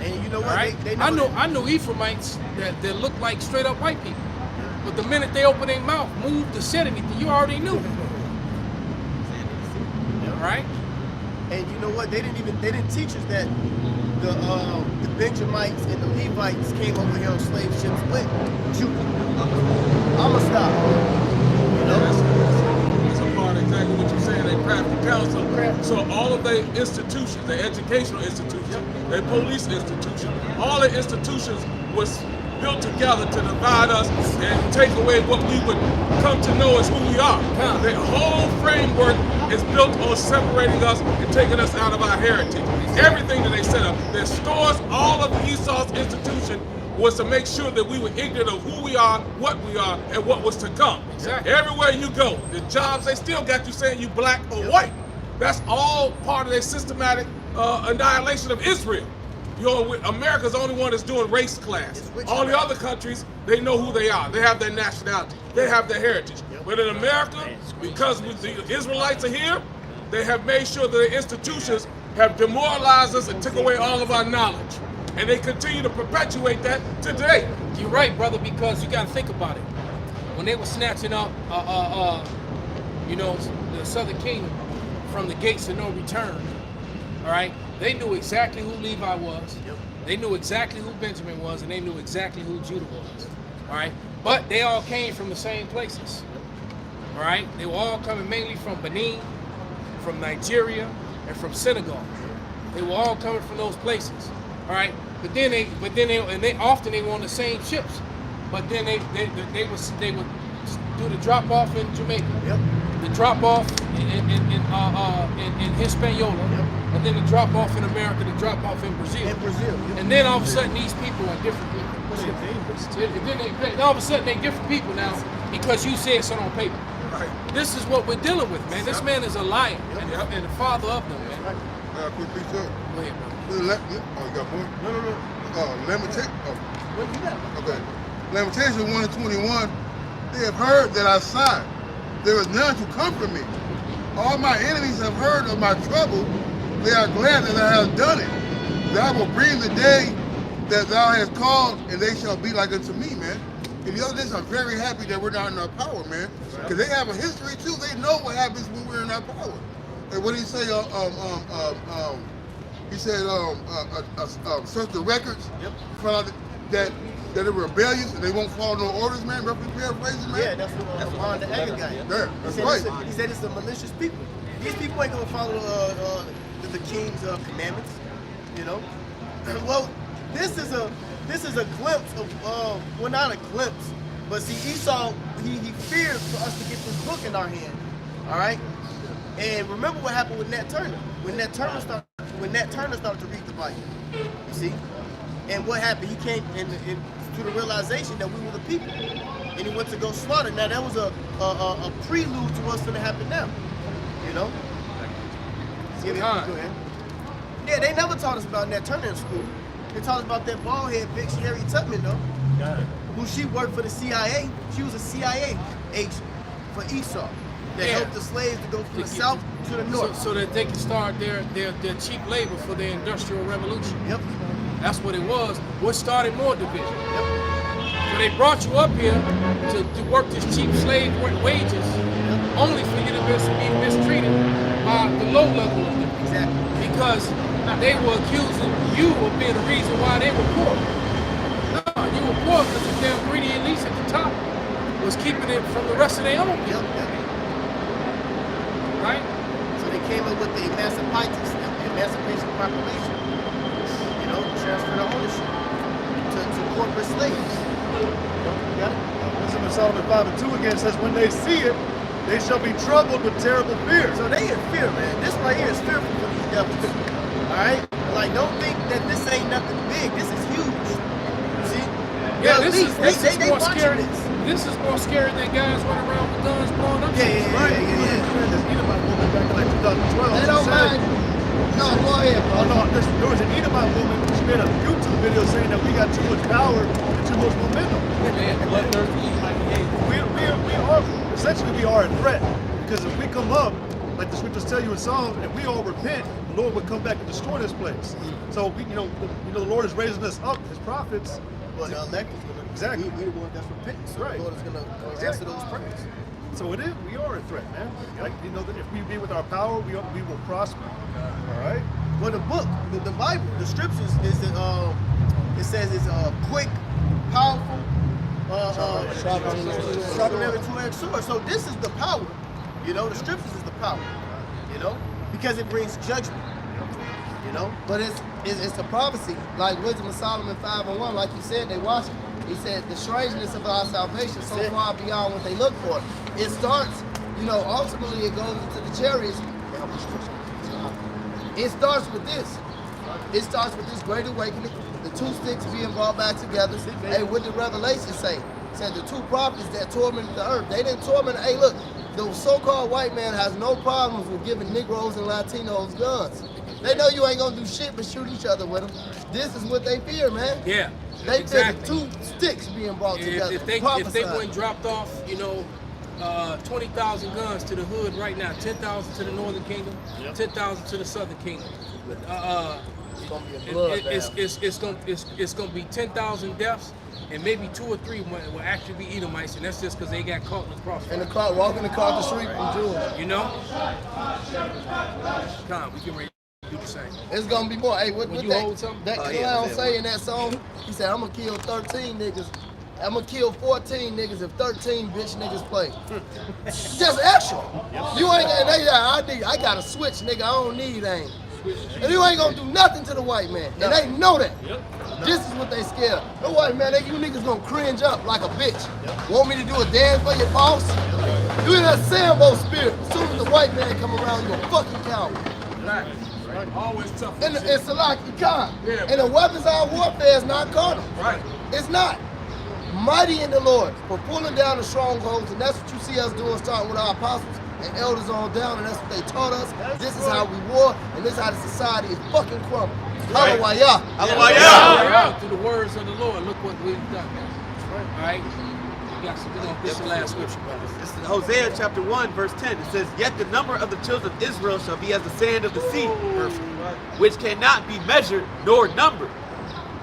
And you know All what? right, They I never, know Ephraimites that look like straight up white people, but the minute they open their mouth, move to said anything, you already knew. All right. And you know what? They didn't teach us that the Benjamites and the Levites came over here on slave ships with Judah. I'ma stop. You know? That's a part of exactly what you're saying. They craft the council. So all of their institutions, their educational institutions, their police institutions, all the institutions was built together to divide us and take away what we would come to know as who we are. The whole framework is built on separating us and taking us out of our heritage. Everything that they set up, their stores, all of Esau's institution was to make sure that we were ignorant of who we are, and what was to come. Exactly. Everywhere you go, the jobs, they still got you saying you black or white. That's all part of their systematic annihilation of Israel. America's the only one that's doing race class. All the other countries, they know who they are. They have their nationality. They have their heritage. But in America, because the Israelites are here, they have made sure that the institutions have demoralized us and took away all of our knowledge. And they continue to perpetuate that today. You're right, brother, because you got to think about it. When they were snatching up, the Southern Kingdom from the gates of no return, all right, they knew exactly who Levi was. They knew exactly who Benjamin was, and they knew exactly who Judah was. All right, but they all came from the same places. All right, they were all coming mainly from Benin, from Nigeria, and from Senegal. They were all coming from those places. All right, but then they often were on the same ships. But then they would do the drop off in Jamaica, the drop off in Hispaniola, and then the drop off in America, the drop off in Brazil. And then all of a sudden these people are different people. Then all of a sudden they're different people now because you said so on paper. Right. This is what we're dealing with, man. This man is a liar and the father of them, man. Quick piece up. Go ahead, bro. Oh, you got more? No. Lamentation. What you got? Okay. Lamentation 1 and 21. They have heard that I sighed. There is none to comfort me. All my enemies have heard of my trouble. They are glad that I have done it. That I will bring the day that thou hast called, and they shall be like unto me, man. And the other days, I'm very happy that we're not in our power, man. Because they have a history too. They know what happens when we're in our power. And what did he say? He said, search the records. Find out that they're rebellious and they won't follow no orders, man. Roughly paraphrasing, man. Yeah, that's what on the Egger guy. Yeah, that's right. He said it's the malicious people. These people ain't gonna follow the king's commandments, you know. Well, this is a glimpse of well, not a glimpse, but see, Esau he feared for us to get this book in our hand. All right. And remember what happened with Nat Turner. When Nat Turner started to read the Bible, you see, and what happened? He came to the realization that we were the people, and he went to go slaughter. Now that was a prelude to what's going to happen now, you know. Go ahead. Yeah, they never taught us about Nat Turner in school. They taught us about that bald head bitch Harriet Tubman, though, who she worked for the CIA. She was a CIA agent for Esau. That helped the slaves to go from the south to the north. So that they can start their cheap labor for their industrial revolution. Yep. That's what it was. What started more division. Yep. So they brought you up here to work this cheap slave wages, only for you to be mistreated by the low level of them. Exactly. Because they were accusing you of being the reason why they were poor. No, you were poor because the damn greedy elites at the top was keeping it from the rest of their own. Yep. Right? So they came up with the Emancipation Proclamation, you know, to transfer the ownership to corporate slaves. Got it? Wisdom of Solomon 5 and 2 again says, when they see it, they shall be troubled with terrible fear. So they in fear, man. This right here is fearful for these devils. Alright? Like, don't think that this ain't nothing big. This is huge. See? Yeah, this is more scary. This. This is more scary than guys running around with guns blowing up. Yeah. This Edomite woman back in like 2012. They don't mind. No, go ahead, bro. Oh no, there was an Edomite woman. She made a YouTube video saying that we got too much power and too much momentum. We are a threat because if we come up, like the scriptures tell you in Psalms, and we all repent, the Lord would come back and destroy this place. So we, the Lord is raising us up as prophets. Well, the elect is going to Exactly. We the one that's repenting. So Right. the Lord is going to answer those prayers. So it is. We are a threat, man. Like that if we be with our power, we will prosper. All right. Well, the book, the Bible, the scriptures is it says it's quick, powerful, sharper than every two-edged sword. So this is the power. You know, the scriptures is the power. You know, because it brings judgment. You know? But it's a prophecy, like Wisdom of Solomon 5:1, like you said, they watch it. He said the strangeness of our salvation so far beyond what they look for. It starts, ultimately it goes into the chariots. It starts with this. It starts with this great awakening, the two sticks being brought back together. Hey, what did Revelation say? It said the two prophets that tormented the earth. They didn't torment. Hey, look, the so-called white man has no problems with giving Negroes and Latinos guns. They know you ain't gonna do shit but shoot each other with them. This is what they fear, man. Yeah. They exactly. fear the two sticks being brought together. If they went dropped off, 20,000 guns to the hood right now, 10,000 to the Northern Kingdom, 10,000 to the Southern Kingdom. It's gonna be a bloodbath. It's gonna be 10,000 deaths, and maybe 2 or 3 will actually be Edomites, and that's just because they got caught in the crossfire. And the car walking across the street from Jews. You know? Come on, we can ready to do the same. It's gonna be more. Hey, what you hold something? that clown say in that song? He said, "I'm gonna kill 13 niggas. I'm gonna kill 14 niggas if 13 bitch niggas play." Just extra. You ain't I got a switch, nigga. I don't need aim. And you ain't gonna do nothing to the white man. And they know that. This is what they scared. The white man, you niggas gonna cringe up like a bitch. Want me to do a dance for your boss? You in that Sambo spirit. As soon as the white man come around, you a fucking coward. Right. Always tough. And it's like you can't. Yeah, And the weapons of warfare is not carnal. Right. It's not. Mighty in the Lord for pulling down the strongholds, and that's what you see us doing, starting with our apostles and elders on down, and that's what they taught us. This is how we war, and this is how the society is fucking crumbled. Hallelujah. Hallelujah. Through the words of the Lord, look what we've done. All right? This is the last scripture, brothers. This is Hosea chapter 1, verse 10. It says, "Yet the number of the children of Israel shall be as the sand of the sea, which cannot be measured nor numbered.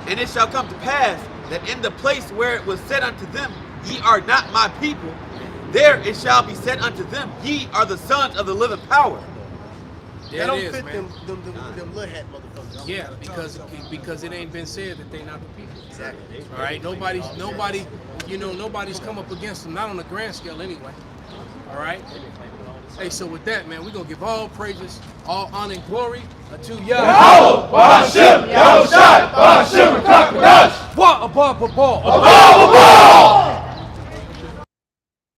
And it shall come to pass that in the place where it was said unto them, Ye are not my people, there it shall be said unto them, Ye are the sons of the living power." There They it don't is, fit man. them little hat motherfuckers. Yeah, because it ain't been said that they not the people. Exactly. All right, nobody's come up against them, not on a grand scale anyway. All right. Hey, so with that, man, we're gonna give all praises, all honor and glory unto Yahweh. What above a ball.